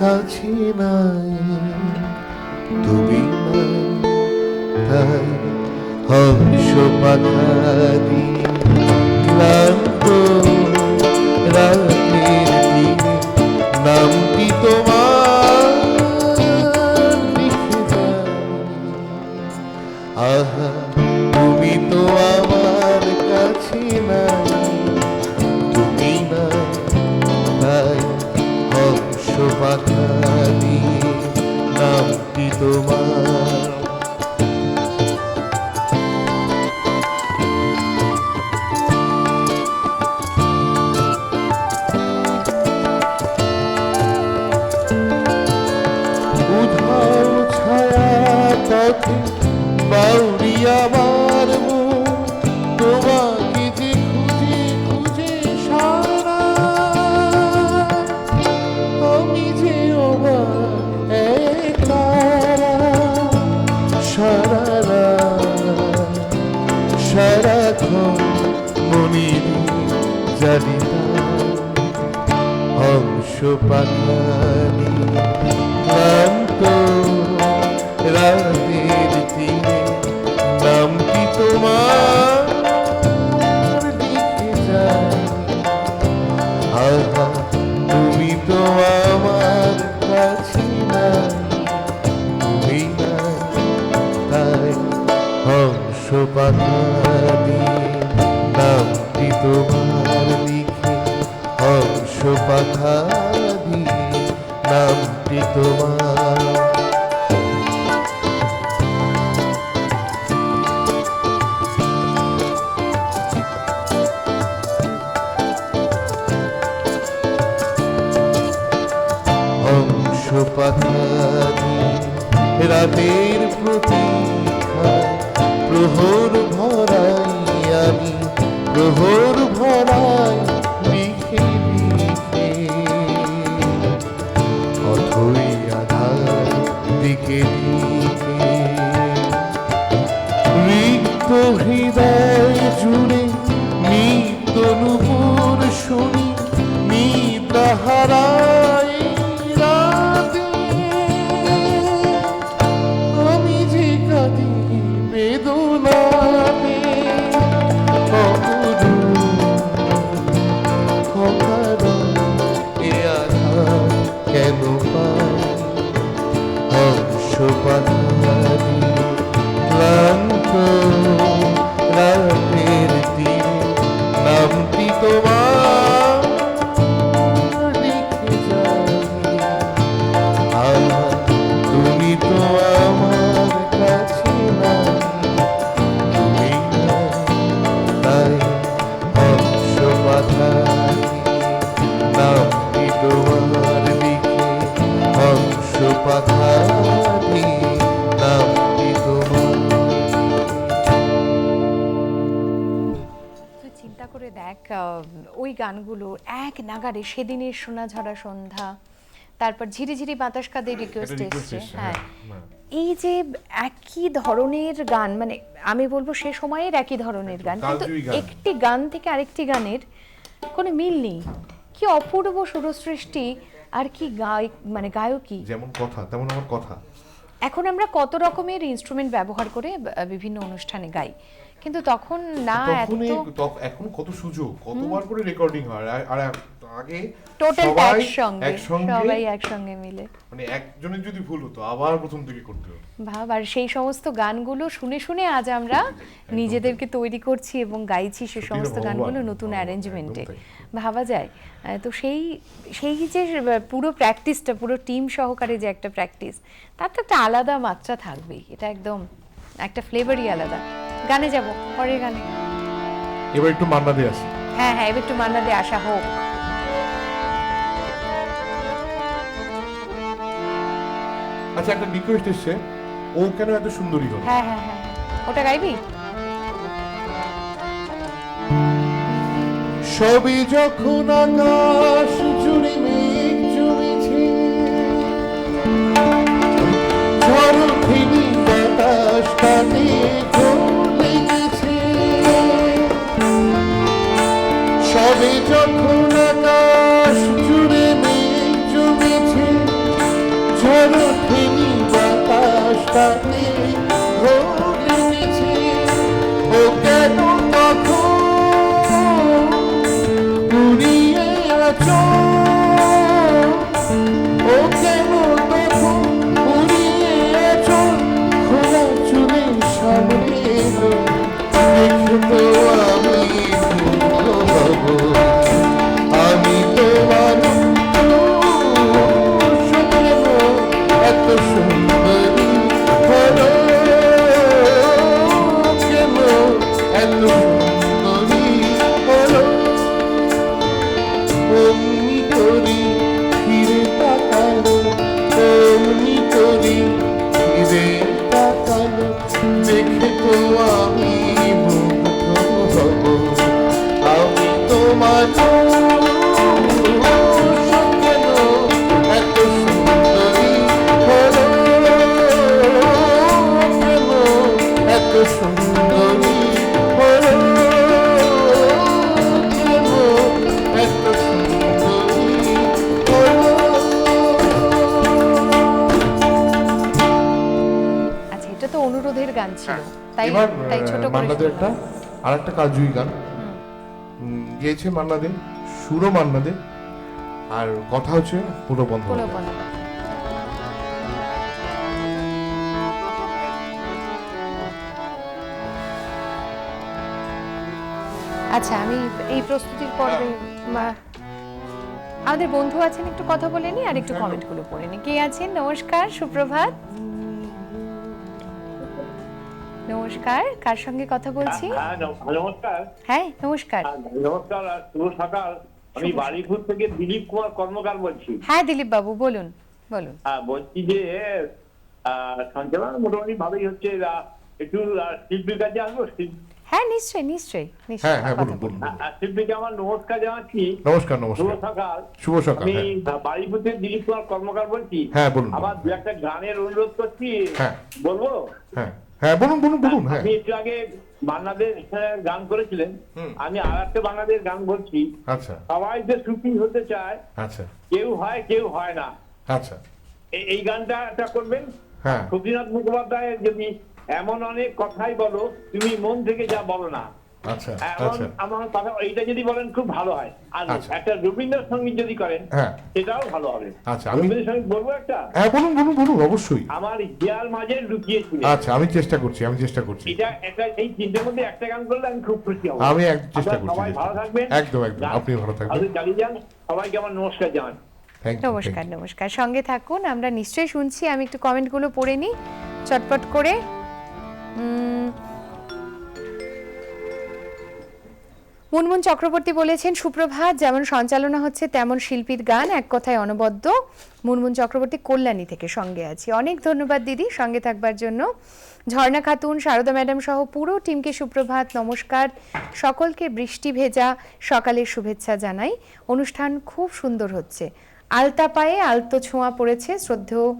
কাছে নাই, তুমি নাই, তাই হংস পাখাদি ক্লান্ত রাতের তীরে নামটি তোমার লিখে যায়। আহা, তুমি তো আমার কাছে নাই, তুমি নাই, তাই হংস পাখাদি নামটি তোমার। বাউরি আমার মন তোমাকে যে খুঁজে খুঁজে সারা, আমি যে সারা সারাক্ষণ মনির জানি হংস পাখানি ক্লান্ত রাতের তীরে নামটি তোমার লিখে যায়। আহা, তুমি তো আমার কাছে নাই, তুমি নাই, তাই হংস পাখানি নামটি তোমার লিখে হংস পাখানি নামটি তোমার। পাখানি রাতের প্রতীক্ষায় প্রহর ভরাই আমি, প্রহর ভরাই লিখে লিখে অথই আধার দিকে দিকে রিক্ত হৃদয় জুড়ে নিত্য নূপুর শুনি নিতাহারায় বেদনাতে চিন্তা করে দেখ ওই গানগুলো এক নাগারে সেদিনের সোনাঝরা সন্ধ্যা, তারপর ঝিরিঝিরি বাতাস কাঁদে রিকোয়েস্ট এসছে, হ্যাঁ এই যে একই ধরনের গান, মানে আমি বলবো সে সময়ের একই ধরনের গান, কিন্তু একটি গান থেকে আরেকটি গানের কোনো মিল নেই। কি অপূর্ব সুরসৃষ্টি আর কি মানে গায়কী, যেমন কথা তেমন আমার কথা। এখন আমরা কত রকমের ইনস্ট্রুমেন্ট ব্যবহার করে বিভিন্ন অনুষ্ঠানে গাই, কিন্তু তখন না এত, এখন কত সুযোগ, কতবার করে রেকর্ডিং হয়, আর আগে টোটাল একসঙ্গে সবাই একসঙ্গে মিলে, মানে একজনের যদি ভুল হতো আবার প্রথম থেকে করতে হতো। ভাব, আর সেই সমস্ত গানগুলো শুনে শুনে আজ আমরা নিজেদেরকে তৈরি করছি এবং গাইছি সে সমস্ত গানগুলো নতুন অ্যারেঞ্জমেন্টে, ভাবা যায়। তো সেই সেই যে পুরো প্র্যাকটিসটা, পুরো টিম সহকারে যে একটা প্র্যাকটিস, তার তো একটা আলাদা মাত্রা থাকবেই, এটা একদম একটা ফ্লেভারই আলাদা। গানে যাব, পরের গানে এবার একটু মান্না দে আসি। হ্যাঁ হ্যাঁ, এবার একটু মান্না দে আসা হোক। আচ্ছা, একটা রিকোয়েস্ট এসছে, ও কেন এত সুন্দরী হলো? হ্যাঁ হ্যাঁ হ্যাঁ, ওটা গাইবি? সবে যখন আকাশ জুড়ে মেঘ জমেছে, ঝড় ফেনি বাতাস তাতে লেগেছে, সবে যখন আকাশ জুড়ে মেঘ জমেছে, ঝড় ফেনি বাতাস তাতে লেগেছে, ও কেন তখন ঘুরিয়ে আছো, ও কেন তখন ঘুরিয়ে আছো, খোলা চুলে সামনে এলো, দেখে তো আমি হব, আমি তোমার কেন এত সুন্দরী হলো, কেন এত সুন্দরী হলো, অমনি করি ফিরে তাকালো, অমনি করি ফিরে তাকালো, দেখে তো আমি মুগ্ধ হব, আমি তোমার কেন এত সুন্দরী হলো, কেন এত সুন্দরী হলো, কেন এত সুন্দরী হলো। আচ্ছা, এটা তো অনুরোধের গান ছিল, তাই এবার তাই ছোট করে মান্না দে শুনলাম। একটা আর একটা কালজয়ী গান গেয়েছে মান্না দে, সুরও মান্না দে, আর কথা হচ্ছে পুরো বন্ধ। কোনো বন্ধ। আচ্ছা, আমি এই প্রস্তুতির পর্বে আমাদের বন্ধু আছেন, একটু কথা বলে নি আর একটু কমেন্টগুলো পড়ে নি। কে আছেন? নমস্কার, সুপ্রভাত। নমস্কার, কার সঙ্গে কথা বলছি? নমস্কার। হ্যাঁ নমস্কার। নমস্কার আর শুভ সকাল। আমি বাড়িপুর থেকে দিলীপ কুমার কর্মকার বলছি। হ্যাঁ দিলীপ বাবু, বলুন বলুন। বলছি যে সঞ্চালন মোটামুটি ভাবেই হচ্ছে, একটু শিল্পীর কাছে আসবো। হ্যাঁ নিশ্চয়ই নিশ্চয়ই হ্যাঁ নিশ্চয়ই, হ্যাঁ, কথা বলুন বলুন। বলুন। শিল্পীকে আমার নমস্কার জানাচ্ছি। নমস্কার শুভ নমস্কার, সকাল। শুভ সকাল। আমি হ্যাঁ বাড়িপুর থেকে দিলীপ কুমার কর্মকার বলছি। হ্যাঁ, বলুন আবার বলুন। দু একটা গানের অনুরোধ করছি, হ্যাঁ বলবো? হ্যাঁ হ্যাঁ, বলুন বলুন বলুন। হ্যাঁ আপনি একটু আগে বাংলাদেশ গান করেছিলেন, আমি আর একটা বাংলাদেশ গান বলছি। আচ্ছা সবাই যে সুখী হতে চায়, আচ্ছা কেউ হয় কেউ হয় না, আচ্ছা এই গানটা একটা করবেন। হ্যাঁ সতীনাথ মুখোপাধ্যায়ের যদি এমন অনেক কথাই বলো তুমি মন থেকে যা বলো না, আচ্ছা এমন আচ্ছা আমার কথা, এইটা যদি বলেন খুব ভালো হয়। আর আচ্ছা। একটা রবীন্দ্রসঙ্গীত যদি করেন, হ্যাঁ সেটাও ভালো হবে। আচ্ছা, আমি রবীন্দ্রসঙ্গীত বলবো একটা? হ্যাঁ বলুন বলুন বলুন, অবশ্যই। আমার হিয়ার মাঝে লুকিয়েছিল। আচ্ছা, আমি চেষ্টা করছি, আমি চেষ্টা করছি। এটা একটা, এই তিনটের মধ্যে একটা গান করলে আমি খুব খুশি হব। আমি চেষ্টা আপনারা করছি। সবাই ভালো থাকবেন। একদম একদম, আপনি ভালো থাকবেন। আপনি চালিয়ে যান। সবাইকে আমার নমস্কার জানান। Thank you. নমস্কার নমস্কার, সঙ্গে থাকুন, আমরা নিশ্চয়ই শুনছি। আমি একটু কমেন্টগুলো পড়ে নিই চটপট করে। মুনমুন চক্রবর্তী বলেছেন সুপ্রভাত, যেমন সঞ্চালনা হচ্ছে তেমন শিল্পীর গান, এক কথায় অনবদ্য। মুনমুন চক্রবর্তী কল্যাণী থেকে সঙ্গে আছি। অনেক ধন্যবাদ দিদি সঙ্গে থাকবার জন্য। ঝর্ণা খাতুন, শারদা ম্যাডাম সহ পুরো টিমকে সুপ্রভাত, নমস্কার। সকলকে বৃষ্টি ভেজা সকালের শুভেচ্ছা জানাই। অনুষ্ঠান খুব সুন্দর হচ্ছে। আলতা পায়ে আলতো ছোঁয়া পড়েছে শ্রদ্ধেয়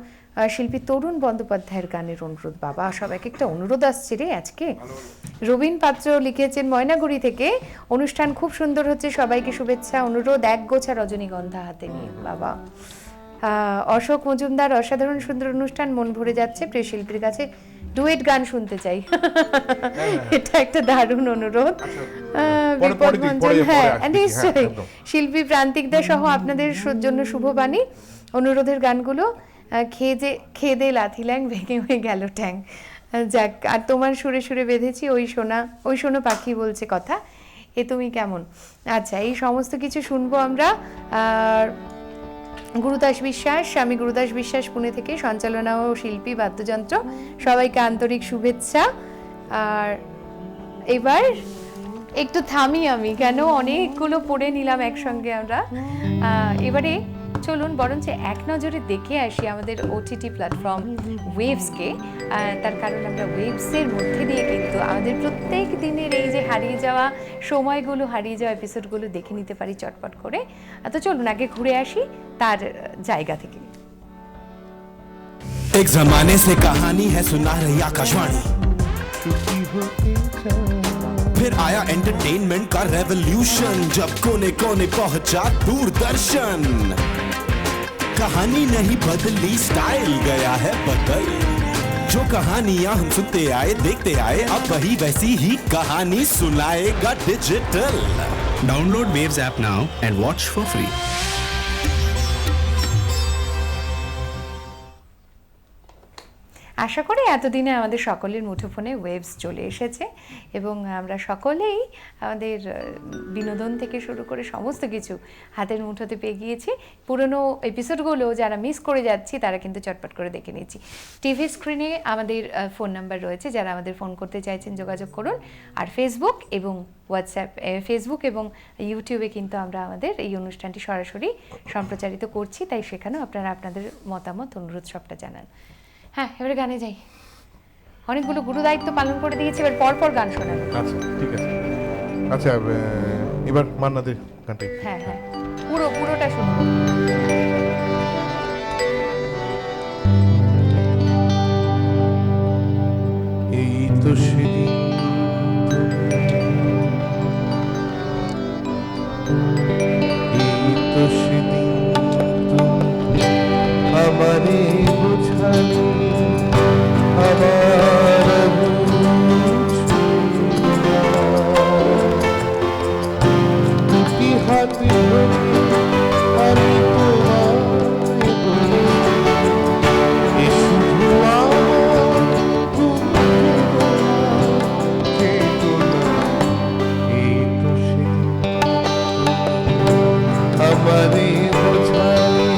শিল্পী তরুণ বন্দ্যোপাধ্যায়ের গানের অনুরোধ। বাবা, সব এক একটা অনুরোধ আসছে রে আজকে। রবীন পাত্র লিখেছেন ময়নাগুড়ি থেকে, অনুষ্ঠান খুব সুন্দর হচ্ছে, সবাইকে শুভেচ্ছা, অনুরোধ এক গোছা রজনীগন্ধা হাতে নিয়ে। বাবা। অশোক মজুমদার, অসাধারণ সুন্দর অনুষ্ঠান, মন ভরে যাচ্ছে, প্রিয় শিল্পীর কাছে ডুয়েট গান শুনতে চাই। এটা একটা দারুণ অনুরোধ। বিপদ মঞ্চল, হ্যাঁ নিশ্চয়ই। শিল্পী প্রান্তিকদা সহ আপনাদের জন্য শুভবাণী। অনুরোধের গানগুলো খেয়ে দে লাথি ল্যাং ভেঙে হয়ে গেল ট্যাং। যাক, আর তোমার সুরে সুরে বেঁধেছি ওই শোনো পাখি বলছে কথা, এ তুমি কেমন। আচ্ছা, এই সমস্ত কিছু শুনবো আমরা। গুরুদাস বিশ্বাস, আমি গুরুদাস বিশ্বাস পুনে থেকে, সঞ্চালনা ও শিল্পী, বাদ্যযন্ত্র, সবাইকে আন্তরিক শুভেচ্ছা। আর এবার একটু থামি আমি, কেন অনেকগুলো পড়ে নিলাম একসঙ্গে আমরা। এবারে চলুন বরঞ্চ এক নজরে দেখে আসি আমাদের ওটিটি প্ল্যাটফর্ম ওয়েভসকে। তার কারণ আমরা ওয়েভসের মধ্যে দিয়ে কিন্তু আমাদের প্রত্যেক দিনের এই যে হারিয়ে যাওয়া সময়গুলো, হারিয়ে যাওয়া এপিসোডগুলো দেখে নিতে পারি চটপট করে। তো চলুন আগে ঘুরে আসি তার জায়গা থেকে। एक जमाने से कहानी है सुना रही आकाशवाणी, फिर आया एंटरटेनमेंट का रेवोल्यूशन, जब कोने कोने पहुंचा दूरदर्शन। कहानी नहीं बदली, स्टाइल गया है बदल, जो कहानियां हम सुनते आए देखते आए, अब वही वैसी ही कहानी सुनाएगा digital. Download Waves app now and watch for free. আশা করি এতদিনে আমাদের সকলের মুঠোফোনে ওয়েভস চলে এসেছে এবং আমরা সকলেই আমাদের বিনোদন থেকে শুরু করে সমস্ত কিছু হাতের মুঠোতে পেয়ে গিয়েছি। পুরনো এপিসোডগুলো যারা মিস করে যাচ্ছি তারা কিন্তু চটপট করে দেখে নিয়েছি। টিভি স্ক্রিনে আমাদের ফোন নাম্বার রয়েছে, যারা আমাদের ফোন করতে চাইছেন যোগাযোগ করুন। আর ফেসবুক এবং ইউটিউবে কিন্তু আমরা আমাদের এই অনুষ্ঠানটি সরাসরি সম্প্রচারিত করছি, তাই সেখানেও আপনারা আপনাদের মতামত, অনুরোধ সবটা জানান। হ্যাঁ, এবারে গানে যাই। অনেকগুলো গুরু দায়িত্ব পালন করে দিয়েছি, এবার পরপর গান শোনাবো। আচ্ছা ঠিক আছে। আচ্ছা এবার মান্নাদের গানটাই। হ্যাঁ হ্যাঁ, পুরোটা শুনবো। এই তো সেদিন আমারে বুঝালি, আমার দুটি হাত ধরে আমি তোমায় বলি, এ শুধু আমার, তুমি কেঁদো না। এই তো সেদিন আমারে বুঝালি,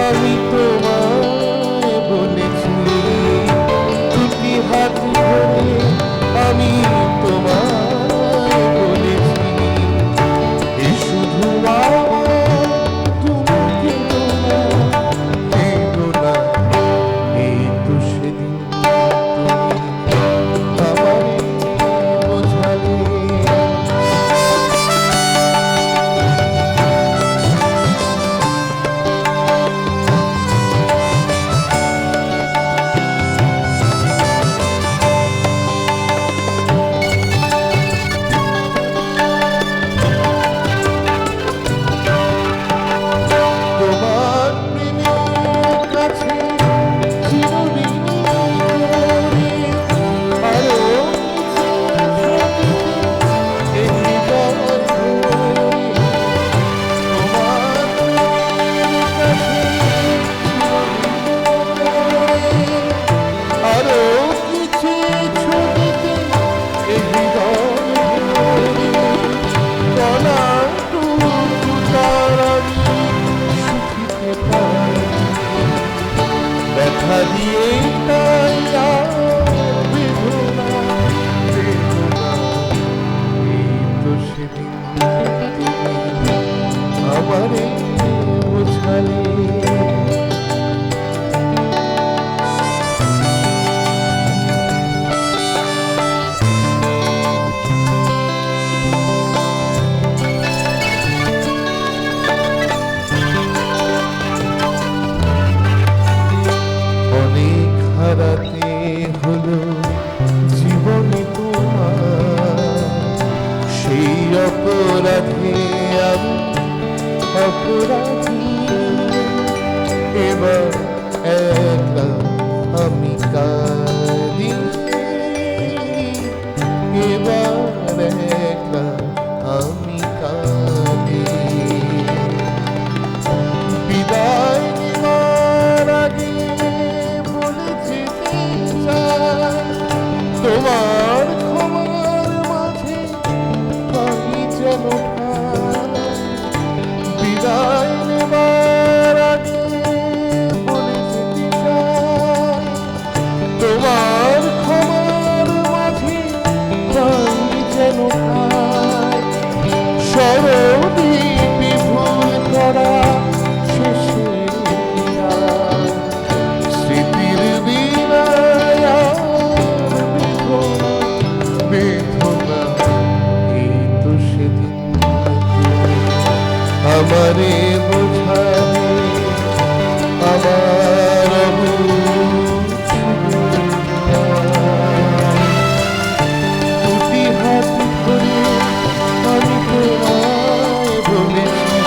আমি তোমায় বলেছি, দুটি হাত ধরে আমি তোমায় বলেছি, এ শুধু তুমি কেঁদো না, কেঁদো না। এই তো সে হারিয়ে তাই আর বেদনা বেদনা এই তো সেদিন তুমি আমারে বোঝালে অনেক হারাতে হলো জীবনে তোমার সেই অপরাধে আমি অপরাধী এবার একা আমি কাঁদি এবার একা আমি কাঁদি বিদায় নেওয়ার আগে বলে যেতে চাই তোমার ক্ষমার মাঝে পাই যেন ঠাঁই। বিদায় নেবার আগে বলে যেতে চাই তোমার ক্ষমার মাঝে পাই যেন ঠাঁই। সরদীপে ভুল করা শেষে আর স্মৃতির বিনায় আর বেদনা বেদনা এই তো সেদিন আমারে বোঝালে আমার দুটি হাত ধরে আমি তোমায় বলেছি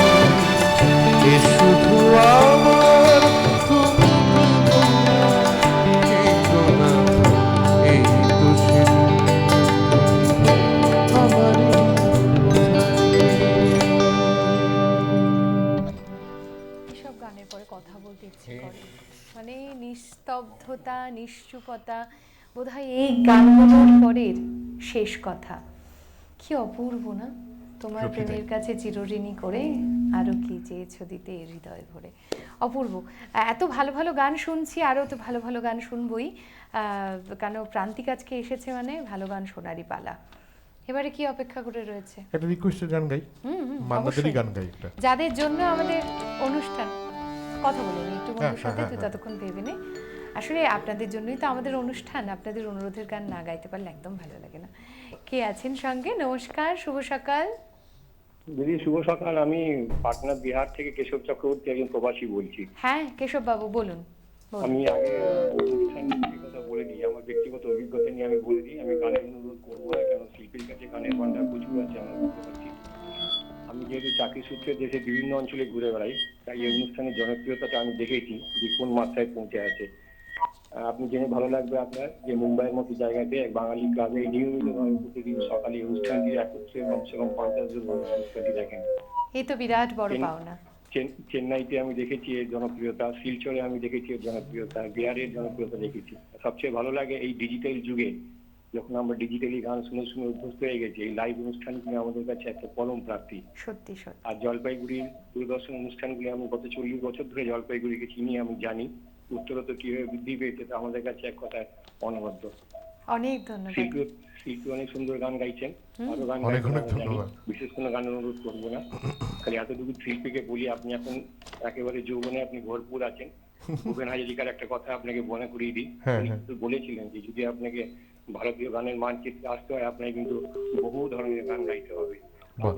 এ শুধু আমার তুমি বেদনা এই তো সেদিন আমারে বোঝালে এসব গানের পরে কথা বলতে ইচ্ছে করে, মানে নিস্তব্ধতা, নিশ্চুপতা বোধহয় এই গানগুলোর পরের শেষ কথা। কি অপূর্ব না? তোমার প্রেমের কাছে চিরঋণী করে আরো কি চেয়েছো দিতে হৃদয় ভরে। অপূর্ব। এত ভালো ভালো গান শুনছি, আরো তো ভালো ভালো গান শুনবই, কেন প্রান্তিক আজকে এসেছে মানে ভালো গান শোনারই পালা। এবারে কি অপেক্ষা করে রয়েছে? একটা রিকোয়েস্টের গান গাই, মান্নাদেরই গান গাই একটা, যাদের জন্য আমাদের অনুষ্ঠান। কথা বলে নি একটু বন্ধুর সাথে, তুই ততক্ষণ ভেবে নে। আসলে আপনাদের জন্যই তো আমাদের অনুষ্ঠান, আপনাদের অনুরোধের গান না গাইতে পারলে একদম ভালো লাগে না। কে আছেন সঙ্গে? নমস্কার, শুভ সকাল। দিদি শুভ সকাল। আমি পাটনা বিহার থেকে কেশব চক্রবর্তী, একজন প্রবাসী বলছি। হ্যাঁ কেশব বাবু বলুন। আমি আগে অনুষ্ঠান কথা বলে দিই, আমার ব্যক্তিগত অভিজ্ঞতা নিয়ে আমি বলে দিই। আমি গানের অনুরোধ করবো না, কেন শিল্পীর কাছে গানের ভান্ডার প্রচুর আছে, আমরা বুঝতে পারছি। আমি যেহেতু চাকরি সূত্রে দেশে বিভিন্ন অঞ্চলে ঘুরে বেড়াই, তাই এই অনুষ্ঠানের জনপ্রিয়তাটা আমি দেখেছি যে কোন মাত্রায় পৌঁছে আছে। আপনি জেনে ভালো লাগবে আপনার যে মুম্বাইয়ের মতো জায়গাতে এক বাঙালি ক্লাবে নিয়মিতভাবে প্রতিদিন সকালে অনুষ্ঠানটি একত্রে কমসে কম 50 জন অনুষ্ঠানটি দেখেন। এই তো বিরাট বড় পাওনা। চেন্নাইতে আমি দেখেছি এর জনপ্রিয়তা, শিলচরে আমি দেখেছি এর জনপ্রিয়তা, বিহারের জনপ্রিয়তা দেখেছি। সবচেয়ে ভালো লাগে এই ডিজিটাল যুগে যখন আমরা ডিজিটালি গান শুনে শুনে অভ্যস্ত হয়ে গেছি, এই লাইভ অনুষ্ঠানগুলি আমাদের কাছে একটা পরম প্রাপ্তি। সত্যি সত্যি। আর জলপাইগুড়ির দূরদর্শন অনুষ্ঠানগুলি আমি গত 40 বছর ধরে জলপাইগুড়িকে চিনি, আমি জানি উত্তরত কিভাবে বৃদ্ধি পেয়েছে, তা আমাদের কাছে এক কথায় অনবদ্য। অনেক ধন্যবাদ। শিল্পী অনেক সুন্দর গান গাইছেন, আরো গান অনেক অনেক ধন্যবাদ। বিশেষ কোনো গান অনুরোধ করবো না, খালি এতটুকু শিল্পীকে বলি, আপনি এখন একেবারে যৌবনে আপনি ভরপুর আছেন। ভূপেন হাজারিকার একটা কথা আপনাকে মনে করিয়ে দিই, বলেছিলেন যে যদি আপনাকে ভারতীয় গানের মানচিত্রে আসতে হয়, আপনাকে কিন্তু বহু ধরনের গান গাইতে হবে।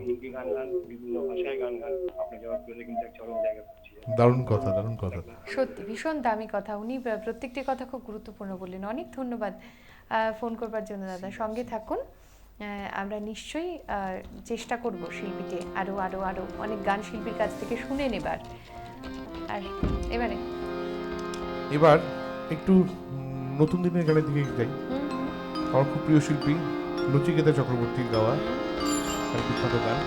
হিন্দি গান গান, বিভিন্ন ভাষায় গান গান, আপনার জনপ্রিয়তা কিন্তু এক চরম জায়গা পৌঁছে যাবে। দারুণ কথা, দারুণ কথা। সত্যি ভীষণ দামি কথা। উনি প্রত্যেকটি কথা খুব গুরুত্বপূর্ণ বললেন। অনেক ধন্যবাদ ফোন করবার জন্য দাদা। সঙ্গে থাকুন, আমরা নিশ্চয়ই চেষ্টা করব শিল্পীকে আরো আরো আরো অনেক গান শিল্পীর কাছ থেকে শুনে নেবার। আর এবার একটু নতুন দিনের গানের দিকে যাই। আমার খুব প্রিয় শিল্পী নচিকেতা চক্রবর্তীর গাওয়া বিখ্যাত গান।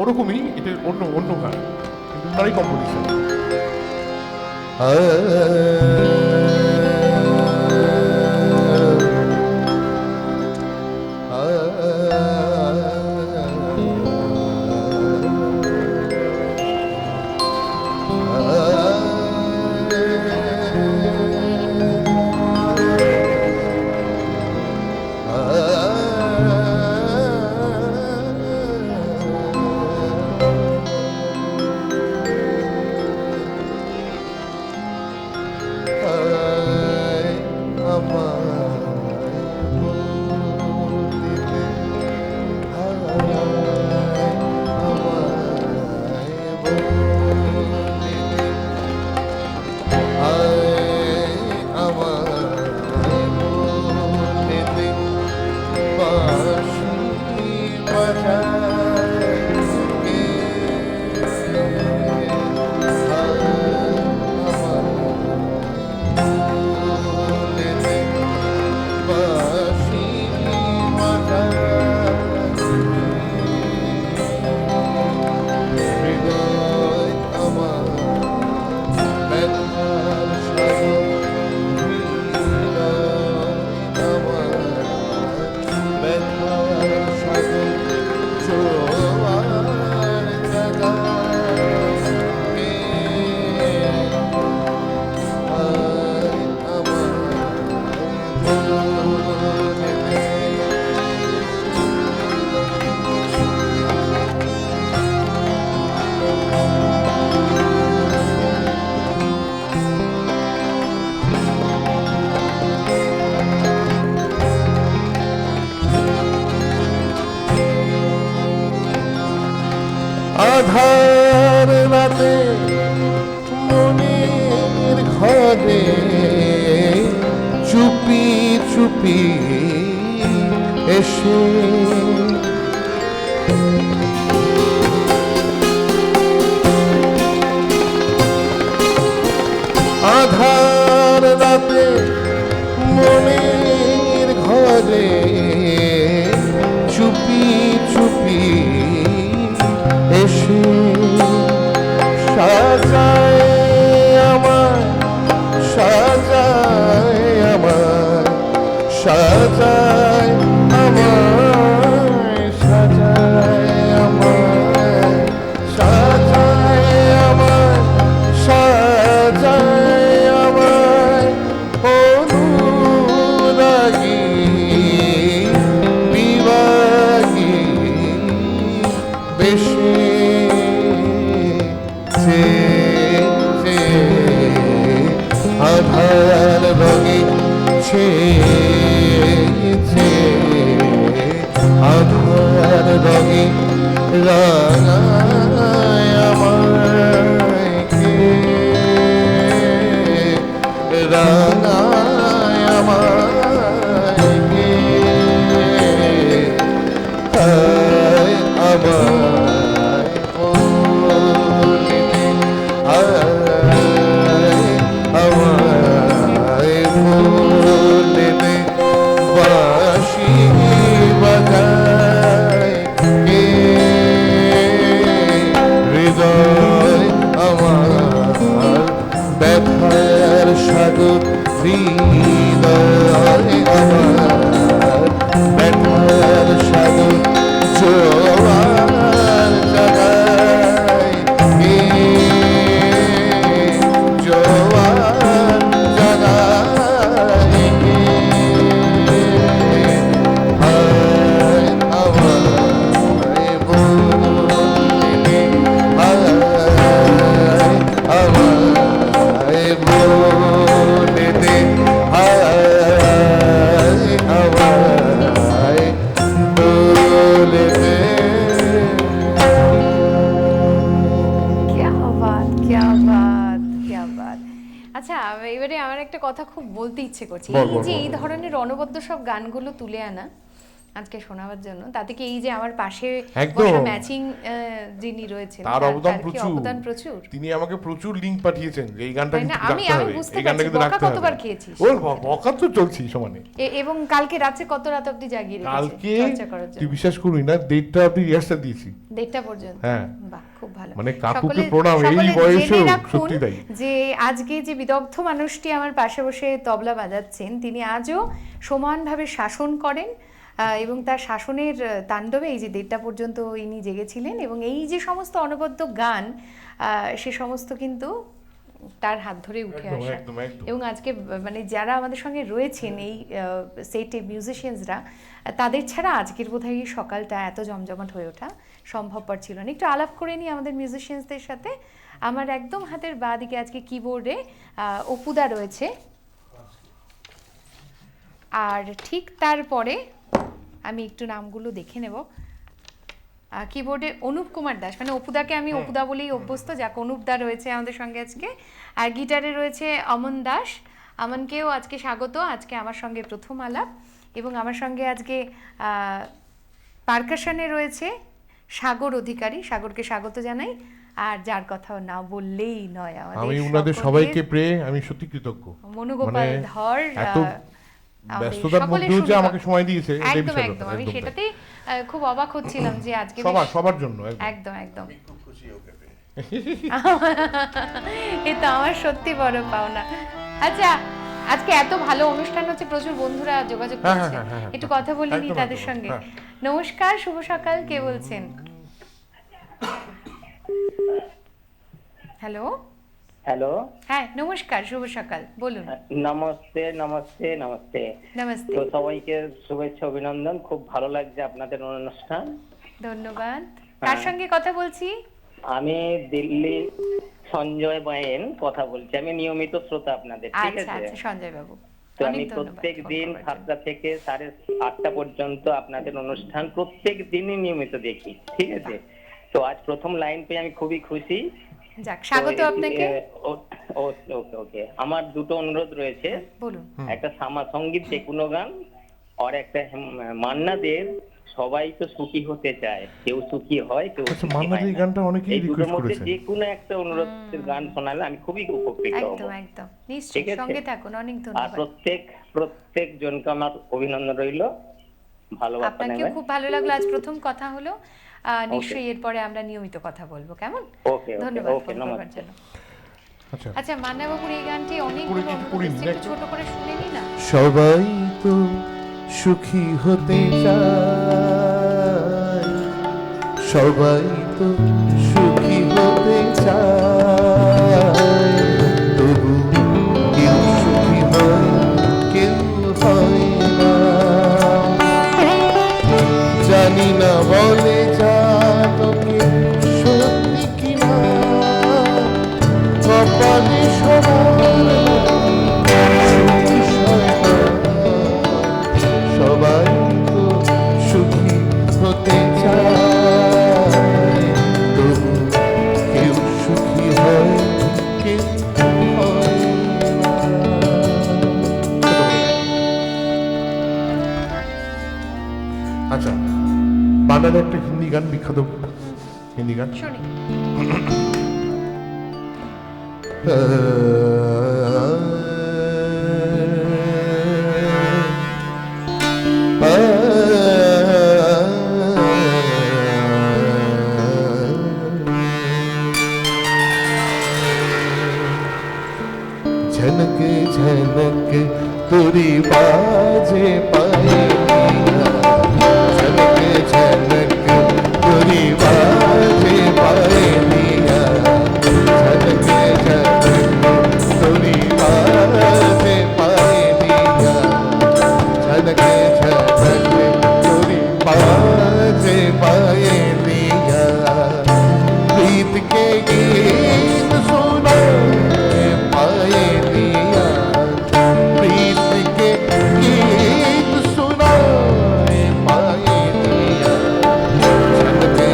ওরকমই, এটা অন্য অন্য গান, কিন্তু তারই কম্পোজিশন। চুপি এসে আধার রাতে মনের ঘরে চুপি চুপি এসে সাজায় আমার সাজায় আমার সাজায় আমার সাজায় আমার সাজায় আমার সাজায় আমার অনুরাগী বিবাগী বেশে আধার রঙে ছেয়েছে আধার রঙে রাঙায় আমাকে রাঙায় আমাকে হায় আমায় বলিনি আমায় বলিনি বাঁশি বাজায় কে হৃদয় আমার ব্যথার সাগর হৃদয় আমার ব্যথার সাগর জোয়ার জাগায় কে জোয়ার জাগায় কে হায় আমায় বলিনি হায় আমায় বলিনি হায় আমায় বলিনি क्या बात क्या बात क्या बात আচ্ছা এবারে আমার একটা কথা খুব বলতে ইচ্ছে করছে বল, এই বল, যে বল, এই বল। ধরনের অনবদ্য সব গানগুলো তুলে আনা আজকে শোনাবার জন্য তাতে কি এই যে আমার পাশে একদম। বসা ম্যাচিং যিনি রয়েছেন তার অবদান কি প্রচুর অবদান প্রচুর তিনি আমাকে প্রচুর লিংক পাঠিয়েছেন যে এই গানটা তাই না? কিন্তু আমি- রাখতে আমি হবে বুঝতে এই গানটা পারছি, কিন্তু বকা রাখতে হবে কতবার খেয়েছিস? ওর বকা তো চলছেই সমানে এবং কালকে রাতে কত রাত অবধি জাগিয়ে রেখেছে কালকে চর্চা করার তুই জন্য বিশ্বাস করবি না 1:30টা অব্দি রিহার্সাল দিয়েছি 1:30 পর্যন্ত হ্যাঁ। বাহ খুব ভালো মানে কাকুকে সকলে- প্রণাম, এই সকলে বয়সেও জেনে রাখুন সত্যি তাই। যে আজকে যে বিদগ্ধ মানুষটি আমার পাশে বসে তবলা বাজাচ্ছেন তিনি আজও সমানভাবে শাসন করেন এবং তার শাসনের তাণ্ডবে এই যে 1:30 পর্যন্ত ইনি জেগেছিলেন এবং এই যে সমস্ত অনবদ্য গান সে সমস্ত কিন্তু তার হাত ধরে উঠে একদম, আসা একদম, একদম। এবং আজকে মানে যারা আমাদের সঙ্গে রয়েছেন এই সেটে মিউজিশিয়ানসরা তাদের ছাড়া আজকের বোধহয় এই সকালটা এত জমজমাট হয়ে ওঠা সম্ভবপর ছিল না একটু আলাপ করে নিই আমাদের মিউজিশিয়ানসদের সাথে আমার একদম হাতের বাঁ দিকে আজকে কিবোর্ডে অপুদা রয়েছে আর ঠিক তারপরে আমি একটু নামগুলো দেখে নেব কিবোর্ডে অনুপ কুমার দাস মানে অপুদাকে আমি অপুদা বলেই অভ্যস্ত যাক অনুপ দা রয়েছে আমাদের সঙ্গে আজকে আর গিটারে রয়েছে অমন দাস আমনকেও আজকে স্বাগত আজকে আমার সঙ্গে প্রথম আলাপ এবং আমার সঙ্গে আজকে পারকাশনে রয়েছে সাগর অধিকারী সাগরকে স্বাগত জানাই আর যার কথা না বললেই নয় আমাদের আমি উনাদের সবাইকে পেয়ে আমি সত্যি কৃতজ্ঞ মনোগোপাল ধর এত ব্যস্ততার মধ্যেও যে আমাকে সময় দিয়েছে এটাই একদম বিশাল একদম ব্যাপার, আমি একদম সেটাতেই খুব অবাক হচ্ছিলাম যে আজকে সবার জন্য একদম একদম এটা আমার সত্যি বড় পাওনা আচ্ছা আজকে এত ভালো অনুষ্ঠান হচ্ছে প্রচুর বন্ধুরা যোগাযোগ করছে একটু কথা বলে নি তাদের সঙ্গে নমস্কার শুভ সকাল কে বলছেন হ্যালো হ্যালো হ্যাঁ নমস্কার শুভ সকাল বলুন নমস্তে নমস্তে নমস্তে নমস্তে তো সবাইকে শুভেচ্ছা অভিনন্দন খুব ভালো লাগছে আপনাদের অনুষ্ঠান ধন্যবাদ কার সঙ্গে কথা বলছি আমি দিল্লি সঞ্জয় বাইন কথা বলছি আমি নিয়মিত শ্রোতা আপনাদের ঠিক আচ্ছা আছে আচ্ছা সঞ্জয় বাবু তো আমি প্রত্যেক দিন 7টা থেকে 8:30 পর্যন্ত আপনাদের অনুষ্ঠান প্রত্যেক দিনই নিয়মিত দেখি ঠিক আছে তো আজ প্রথম লাইন পেয়ে আমি খুবই খুশি যাক, স্বাগত আপনাকে। ওকে ওকে ওকে, আমার দুটো অনুরোধ রয়েছে। বলুন। একটা সঙ্গীত যে কোনো গান, আর একটা মান্না দের সবাই তো সুখী হতে চায়, কেউ সুখী হয় কেউ আচ্ছা, সুখী মান্না হয় এই না। গানটা অনেকেই এই দুটোর রিকোয়েস্ট মধ্যে করেছে। যে কোনো একটা অনুরোধের গান শোনালে আমি খুবই উপকৃত হব। একদম একদম, নিশ্চয়ই ঠিক আছে? সঙ্গে থাকুন। অনেক আর ধন্যবাদ। প্রত্যেক জনকে আমার অভিনন্দন রইল, ভালোবাসা আপনাকেও নেবেন। খুব ভালো লাগলো, আজ প্রথম কথা হলো। নিশ্চয়ই এরপরে আমরা নিয়মিত কথা বলবো, কেমন? ওকে ধন্যবাদ ওকে, ফোন করবার নমস্কার। জন্য। আচ্ছা, আচ্ছা, মান্নাবাবুর এই গানটি অনেকগুলো অনুরোধ পড়িনি, এসেছে, একটু ছোট করে শুনে নি না? সবাই তো সুখী হতে চায়, সবাই তো সুখী হতে চায়, তবু কেউ সুখী হয় কেউ হয় না। জানি না বলে জানকে সত্যি কিনা, কপালে সবার সবাই তো সুখী হতে চায়, তবু কেউ সুখী হয় কেউ হয় না। আচ্ছা, বানালে একটা হিন্দি গান, বিখ্যাত হিন্দি গান শুনি। झनक झनक तुरी बाजे पायलिया, झनक झनक तुरी बाजे पायलिया, झनक झनक तुरी बाजे पायलिया, झनक झनक तुरी बाजे पायलिया, प्रीत के गीत सुना पायलिया, प्रीत के गीत सुनाए पायलिया, झनके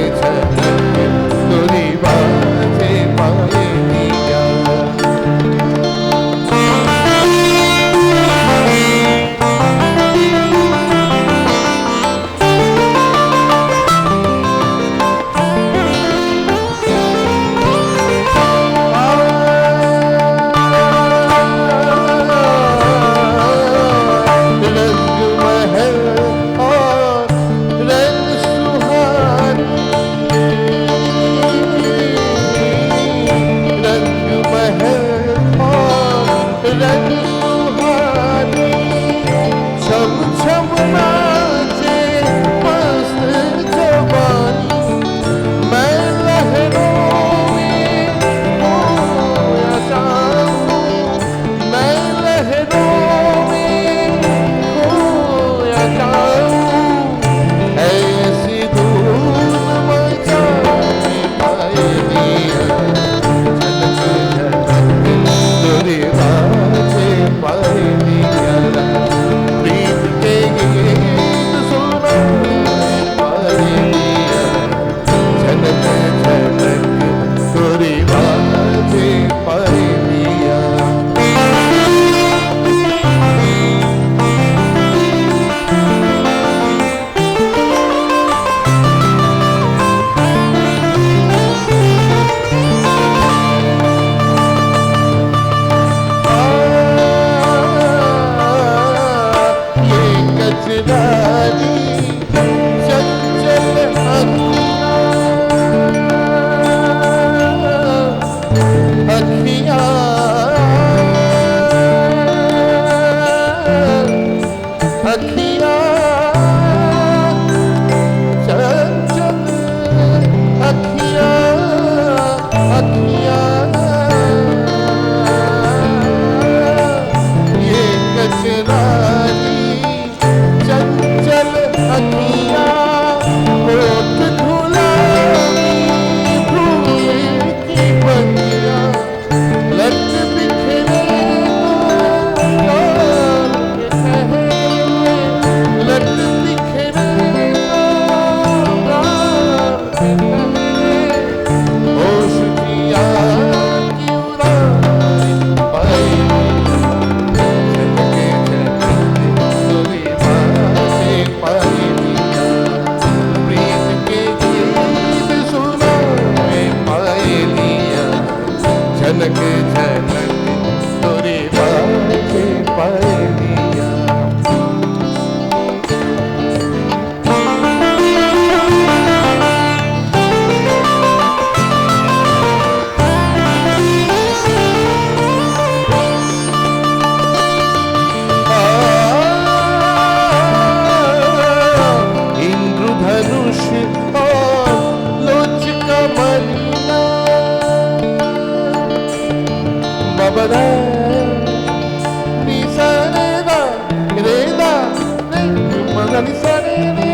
దని సరే రే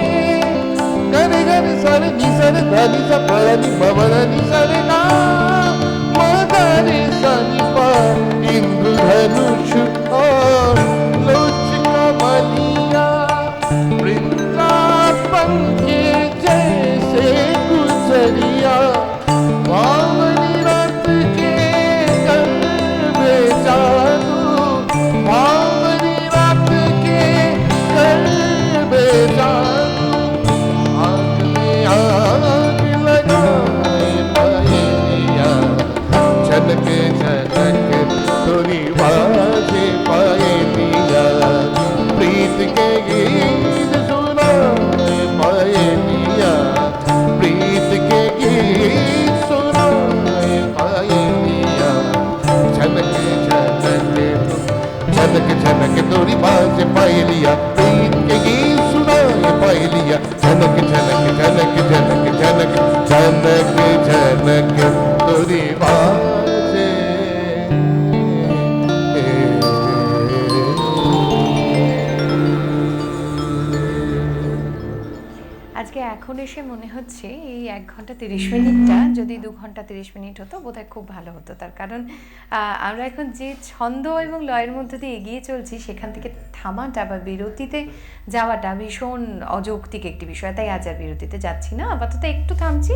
గరి గరి సరే ని సరే దని స పదని బబదని సరే నా మగరి సని ప ఇంద్రధనుష్ और लोचका बलिया वृंदावन के जैसे गुजरिया बावनी रात के गरबे जादू बावनी रात के गरबे जादू आग में आग लगाए पाएलिया झनक झनक तोरी बाजे पाएलिया प्रीत के गीत सुनाए पाएलिया प्रीत के गीत सुनाए पाएलिया झनक झनक तोरी बाजे पाएलिया प्रीत के गीत सुनाए पाएलिया झनक झनक झनक झनक झनक झनक झनक तोरी बाजे আজকে এখন এসে মনে হচ্ছে এই 1 ঘন্টা 30 মিনিটটা যদি 2 ঘন্টা 30 মিনিট হতো বোধহয় খুব ভালো হতো। তার কারণ আমরা এখন যে ছন্দ এবং লয়ের মধ্যে দিয়ে এগিয়ে চলছি সেখান থেকে থামাটা বা বিরতিতে যাওয়াটা ভীষণ অযৌক্তিক একটি বিষয়, তাই আজ আর বিরতিতে যাচ্ছি না, আপাতত একটু থামছি,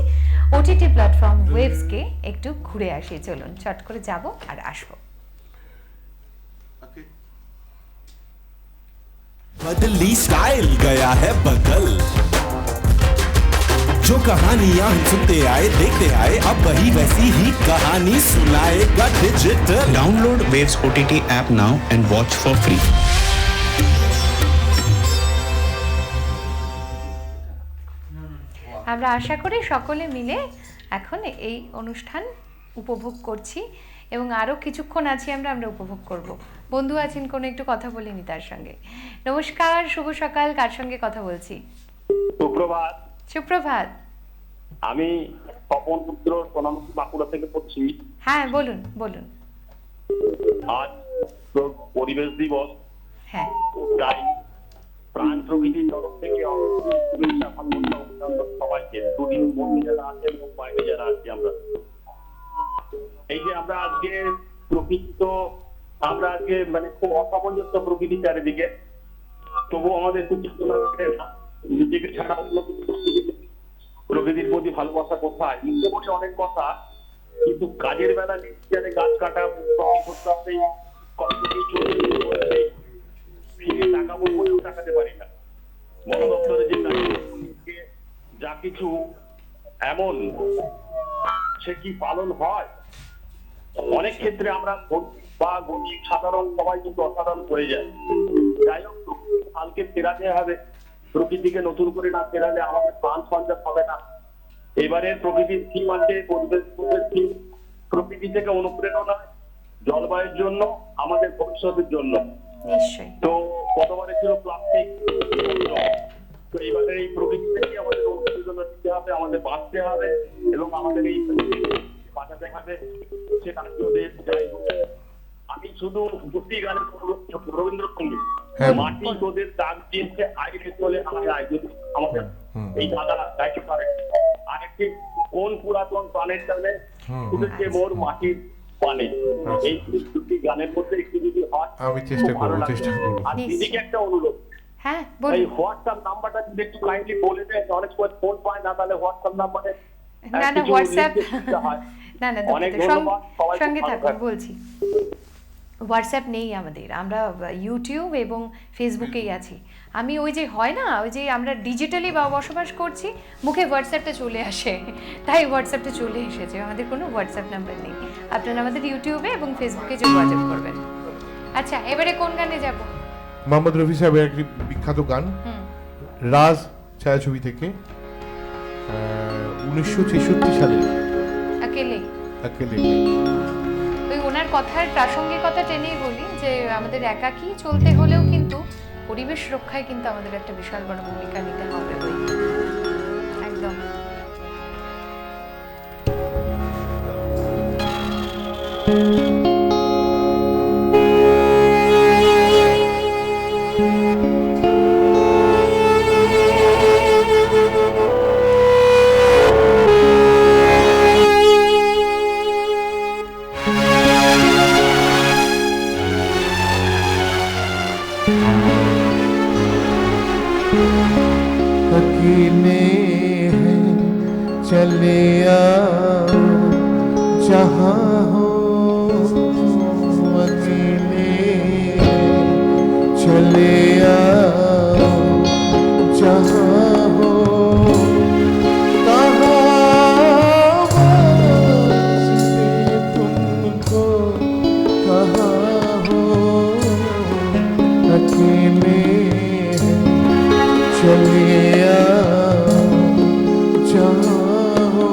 ওটিটি প্ল্যাটফর্ম ওয়েভসকে একটু ঘুরে আসি। চলুন চট করে যাব আর আসবো। बदली स्टाइल गया है बदल, जो कहानियां हम सुनते आए देखते आए अब वही वैसी ही कहानी सुनाएगा digital. Download Waves OTT app now and watch for free. আমরা আশা করি সকলে মিলে এখন এই অনুষ্ঠান উপভোগ করছি এবং আরও কিছুক্ষণ আছি আমরা উপভোগ করব। বন্ধু আছেন কোনো, একটু কথা বলিনি তার সঙ্গে। নমস্কার, শুভ সকাল, কার সঙ্গে কথা বলছি? সুপ্রভাত। সুপ্রভাত। আমি তপন পুত্র সোনামুখী বাঁকুড়া থেকে বলছি। হ্যাঁ বলুন বলুন। আজ তো পরিবেশ দিবস, হ্যাঁ, তাই প্রাণ প্রকৃতির তরফ থেকে শুভেচ্ছা ভালোবাসা অভিনন্দন সবাইকে, দুদিন মধ্যে যারা আছে এবং বাইরে যারা আছি আমরা। এই যে আমরা আজকে প্রকৃতি, তো আমরা আজকে মানে খুব অসামঞ্জস্য প্রকৃতি চারিদিকে, তবুও আমাদের চেতনা নিজেকে ছাড়া অন্য প্রকৃতির প্রতি ভালোবাসা কোথায়? ইচ্ছে বসে অনেক কথা, কিন্তু কাজের বেলা নিজে গাছ কাটা করতে হবে, ফিরে টাকাবো বলেও টাকাতে পারি না। বন দপ্তরে যে যা কিছু এমন সে কি পালন হয়? অনেক ক্ষেত্রে আমরা বা গরিব সাধারণ সবাই কিন্তু অসাধারণ হয়ে যায়। যাই হোক, কালকে ফেরাতে হবে, প্রকৃতিকে নতুন করে না ফেরালে আমাদের প্রাণ সঞ্চার হবে না। এবারের প্রকৃতির থিম আছে পরিবেশ থিম, প্রকৃতি থেকে অনুপ্রেরণা, জলবায়ুর জন্য, আমাদের ভবিষ্যতের জন্য। তো গতবারে ছিল প্লাস্টিক, তো এবারে এই প্রকৃতি থেকে আমাদের অনুপ্রেরণা দিতে হবে, আমাদের বাঁচতে হবে এবং আমাদের এই বাঁচাতে হবে। সেটা আমি শুধু দুটি গানের রবীন্দ্রসঙ্গীত, মাটি তোদের দাগ দিয়েছে আইলে চলে আয়, যদি আমাদের এই দাদা গাইতে পারে। আরেকটি কোন পুরাতন প্রাণের টানে তুলেছে মোর মাটির পানে। এই দুটি গানের মধ্যে একটু যদি হয় আমি চেষ্টা করবো। আর দিদিকে একটা অনুরোধ, হ্যাঁ এই হোয়াটসঅ্যাপ নাম্বারটা যদি একটু কাইন্ডলি বলে দেন, অনেক সময় ফোন পায় না, তাহলে হোয়াটসঅ্যাপ নাম্বারে না হোয়াটসঅ্যাপ না সঙ্গে থাকুন বলছি। হোয়াটসঅ্যাপ নেই আমাদের, আমরা ইউটিউব এবং ফেসবুকেই আছি। আমি ওই যে হয় না, ওই যে আমরা ডিজিটালি বসবাস করছি, মুখে হোয়াটসঅ্যাপটা চলে আসে, তাই হোয়াটসঅ্যাপটা চলে এসেছে। আমাদের কোনো হোয়াটসঅ্যাপ নাম্বার নেই, আপনারা আমাদের ইউটিউবে এবং ফেসবুকে যোগাযোগ করবেন। আচ্ছা, এবারে কোন গানে যাব? মোহাম্মদ রফি সাহেবের একটি বিখ্যাত গান রাজ ছায়াছবি থেকে 1966 সালে আকেলে। ওই ওনার কথার প্রাসঙ্গিকতা টেনেই বলি যে আমাদের একাকী চলতে হলেও কিন্তু পরিবেশ রক্ষায় কিন্তু আমাদের একটা বিশাল বড় ভূমিকা নিতে হবে। একদম चले आओ जहाँ हो अकेले चले आओ जहाँ हो कहाँ वास्ते तुमको कहाँ हो अकेले चले आओ जहाँ हो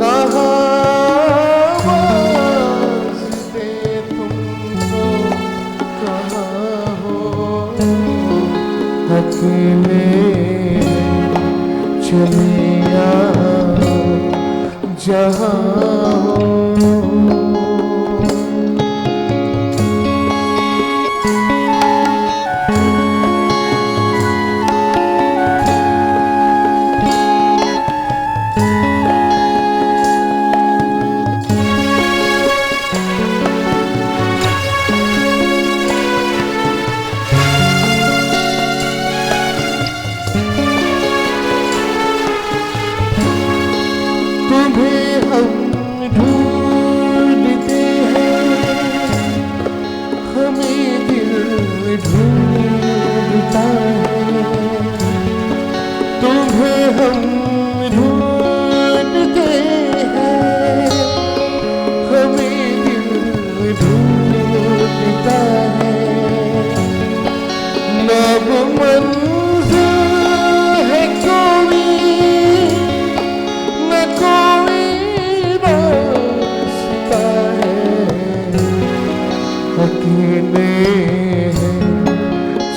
कहाँ वास्ते तुमको कहाँ हो अकेले चले आओ जहाँ हो तुम्हें हम ढूंढते हैं हमें दिल ढूंढता है तुम्हें हम ढूंढते हैं हमें दिल ढूंढता है नब मंज़िल है कोई न कोई रास्ता है अकेले हैं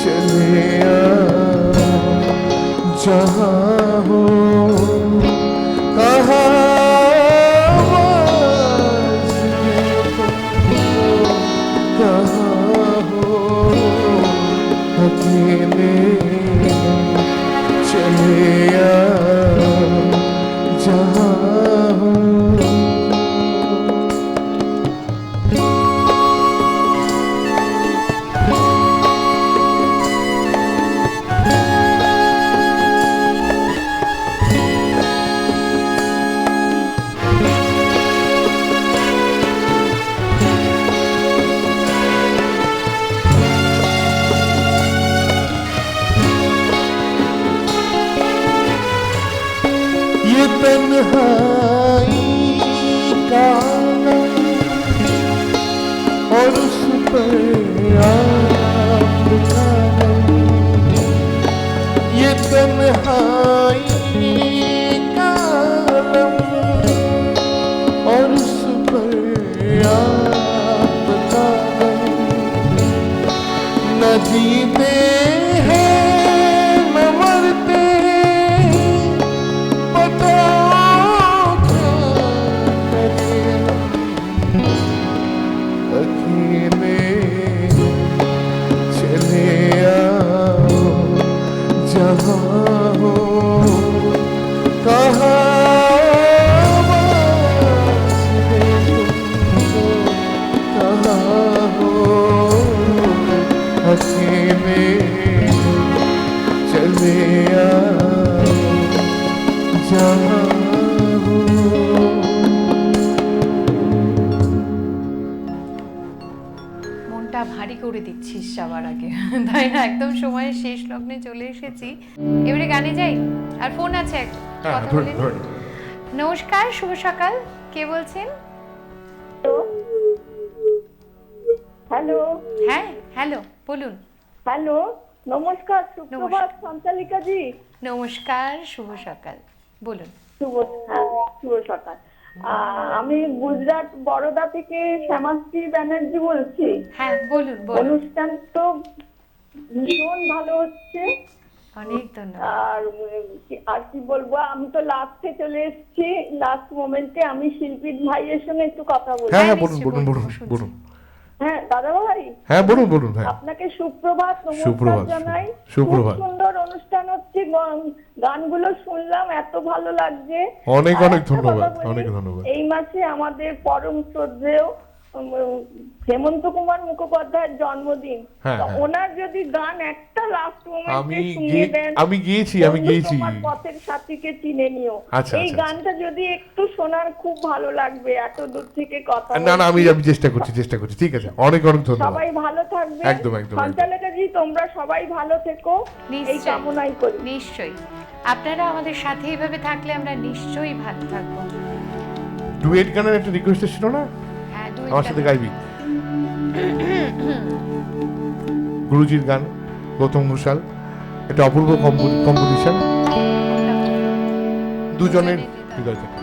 चले आओ जहाँ हो कहाँ वास्ते तुमको कहाँ हो अकेले चले आओ जहाँ हो ये तन्हाई का आलम और उस पर आपका नाम ये तन्हाई का आलम और उस पर आपका नाम न जीते हैं न मरते अकेले चले आओ जहाँ हो कहाँ वास्ते तुमको कहाँ हो अकेले चले आओ जहाँ हो মনটা ভারী করে দিচ্ছিস যাওয়ার আগে, তাই না? একদম সময়ের শেষ লগ্নে চলে এসেছি, এবারে গানে যাই। আর ফোন আছে একটা, কথা বলে নিই। নমস্কার, শুভ সকাল, কে বলছেন? হ্যালো। হ্যাঁ, হ্যালো, বলুন। হ্যালো, নমস্কার, সুপ্রভাত সঞ্চালিকা জি। নমস্কার, শুভ সকাল, বলুন। শুভ সকাল। আমি গুজরাট বরোদা থেকে শ্যামাশ্রী ব্যানার্জি বলছি। হ্যাঁ, বলুন বলুন। অনুষ্ঠান তো ভীষণ ভালো হচ্ছে, অনেক ধন্যবাদ। আর কি বলবো, আমি তো লাস্টে চলে এসেছি, লাস্ট মোমেন্টে। আমি শিল্পীর ভাইয়ের সঙ্গে একটু কথা বলবো। হ্যাঁ, বলুন বলুন বলুন বলুন। হ্যাঁ দাদা ভাই। হ্যাঁ, বলুন বলুন। হ্যাঁ, আপনাকে সুপ্রভাত, নমস্কার জানাই। সুপ্রভাত। খুব সুন্দর অনুষ্ঠান হচ্ছে, গানগুলো শুনলাম, এত ভালো লাগছে। অনেক অনেক ধন্যবাদ, অনেক ধন্যবাদ। এই মাসে আমাদের পরম শ্রদ্ধেয় হেমন্ত কুমার মুখোপাধ্যায়ের জন্মদিন, হ্যাঁ, তো হ্যাঁ। ওনার যদি গান একটা লাস্ট আমি মোমেন্টে শুনিয়ে দেন, আমি গিয়েছি বন্ধু তোমার পথের সাথীকে চিনে নিও, আচ্ছা, এই আচ্ছা, গানটা যদি একটু শোনার খুব ভালো লাগবে, এত দূর থেকে কথা না না আমি বলছি। চেষ্টা করছি, ঠিক আছে, অনেক অনেক ধন্যবাদ। সবাই ভালো থাকবে, একদম, একদম, একদম। সঞ্চালকাজি তোমরা সবাই ভালো থেকো, এই নিশ্চয়ই। কামনাই করি। নিশ্চয়ই আপনারা আমাদের সাথে এইভাবে থাকলে আমরা নিশ্চয়ই ভালো থাকবো। ডুয়েট গানের একটা রিকোয়েস্ট ছিল না, হ্যাঁ, আমার সাথে গাইবি? গুরুজির গান, গৌতম ঘোষাল, এটা অপূর্ব কম্পোজিশন, দুজনের হৃদয় থেকে।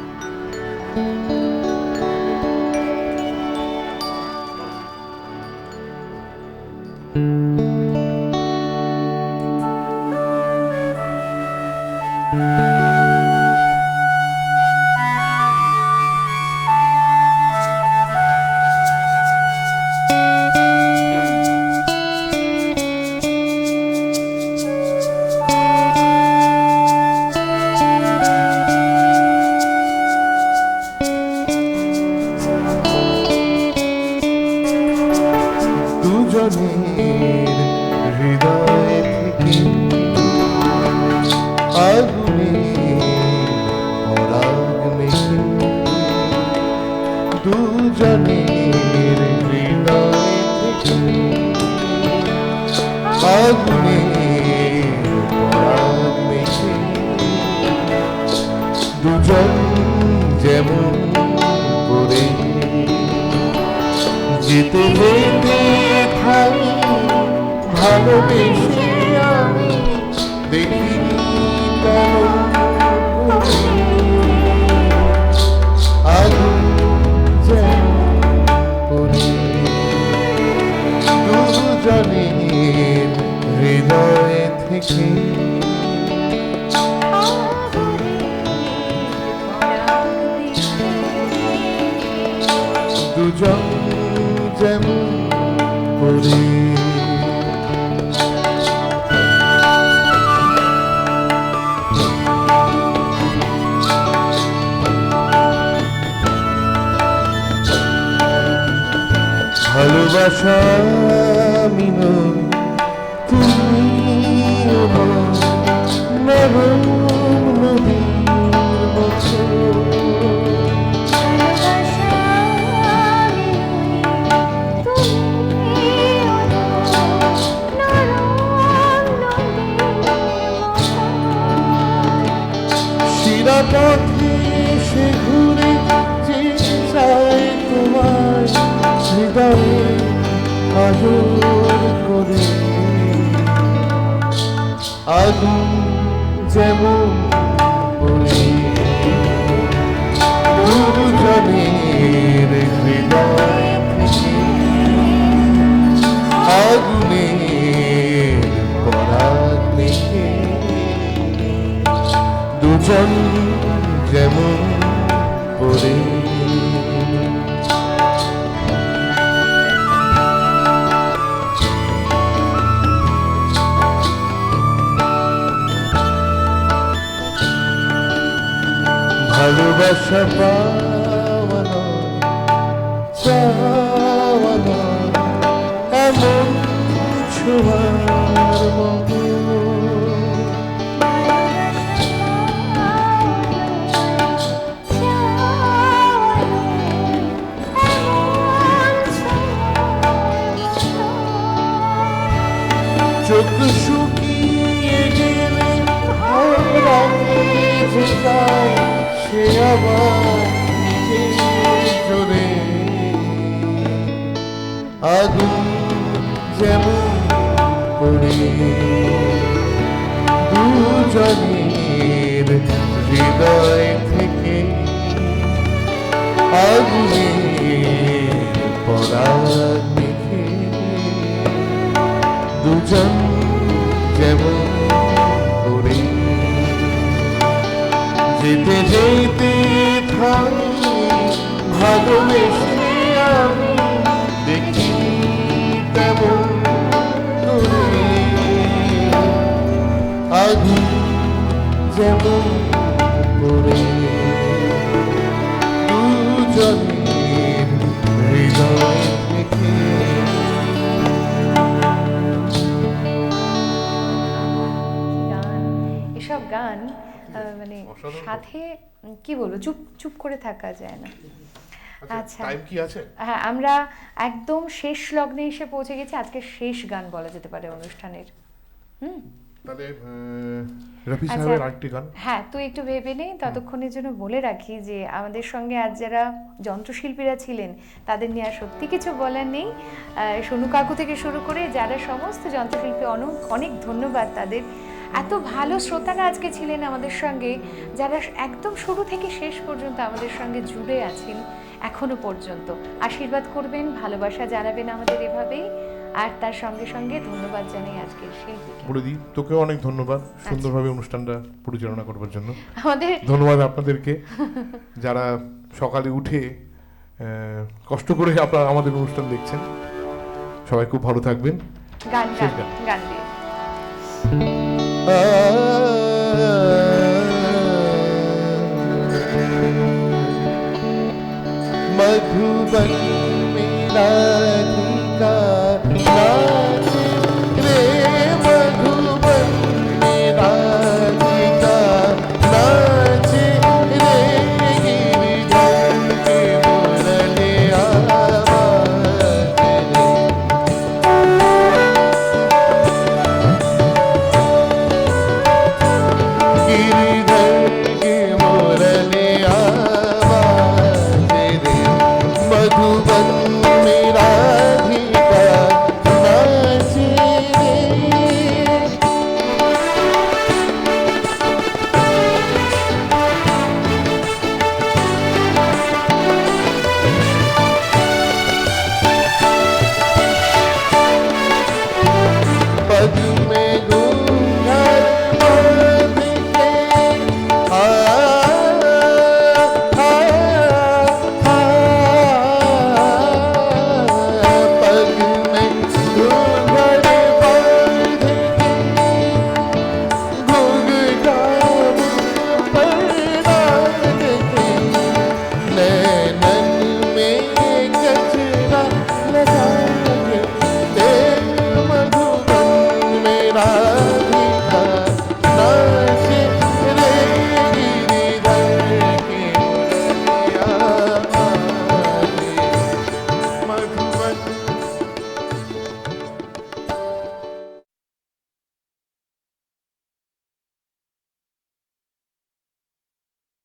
দুজনের হৃদয় থেকে আগুনে পরাগ মেখে, দুজনের হৃদয় থেকে আগুনে পরাগ মেখে, দুজন যেমন করে যেতে যেতে থাকি ভালোবেসে আমি, দেখিনি তেমন আগুন যেমন করে, দুজনের হৃদয় থেকে দুজন যেমন করে। ভালোবাসা আমি নই, তুমিও নও, নরম নদীর মতো। শিরাপথে সে ঘুরে যে চায় তোমার হৃদয়ে আদর করে, আগুন যেমন করে, দুজনের হৃদয় থেকে আগুনের পরাগ মেখে, দুজন যেমন করে। ভালোবাসা পাওয়ানো চাওয়ানো এমন ছোঁয়ার মতো, চোখ শুকিয়ে গেলে হারাতে যে যায়, সে আবার নিজের জোরে আগুন যেমন করে, দুজনের হৃদয় থেকে আগুনের পরাগ মেখে, দুজন যেমন করে যেতে যেতে থাকি ভালোবেসে আমি, দেখি তেমন করে আগুন যেমন করে, দুজনের হৃদয় থেকে গান মানে সাথে কি বলবো, চুপ চুপ করে থাকা যায় না। আচ্ছা, টাইম কি আছে? হ্যাঁ, আমরা একদম শেষ লগ্নে এসে পৌঁছে গেছি, আজকে শেষ গান বলা যেতে পারে অনুষ্ঠানের। তাহলে রফি সাহেবের আরেকটি গান। হ্যাঁ, তুই একটু ভেবে নেই, ততক্ষণের জন্য বলে রাখি যে আমাদের সঙ্গে আজ যারা যন্ত্রশিল্পীরা ছিলেন তাদের নিয়ে আর সত্যি কিছু বলার নেই। সোনু কাকু থেকে শুরু করে যারা সমস্ত যন্ত্রশিল্পী, অনেক ধন্যবাদ তাদের। এত ভালো শ্রোতারা আজকে ছিলেন আমাদের সঙ্গে, যারা একদম শুরু থেকে শেষ পর্যন্ত আমাদের সঙ্গে জুড়ে আছেন এখনো পর্যন্ত। আশীর্বাদ করবেন, ভালোবাসা জানাবেন আমাদের এভাবেই। আর তার সঙ্গে সঙ্গে ধন্যবাদ জানাই আজকের শিল্পীকে। বড়দি, তোকেও অনেক ধন্যবাদ সুন্দরভাবে অনুষ্ঠানটা পরিচালনা করবার জন্য। আমাদের ধন্যবাদ আপনাদেরকে যারা সকালে উঠে কষ্ট করে আপনারা আমাদের অনুষ্ঠান দেখছেন। সবাই খুব ভালো থাকবেন। গান গান দিয়ে मधुबन मेरा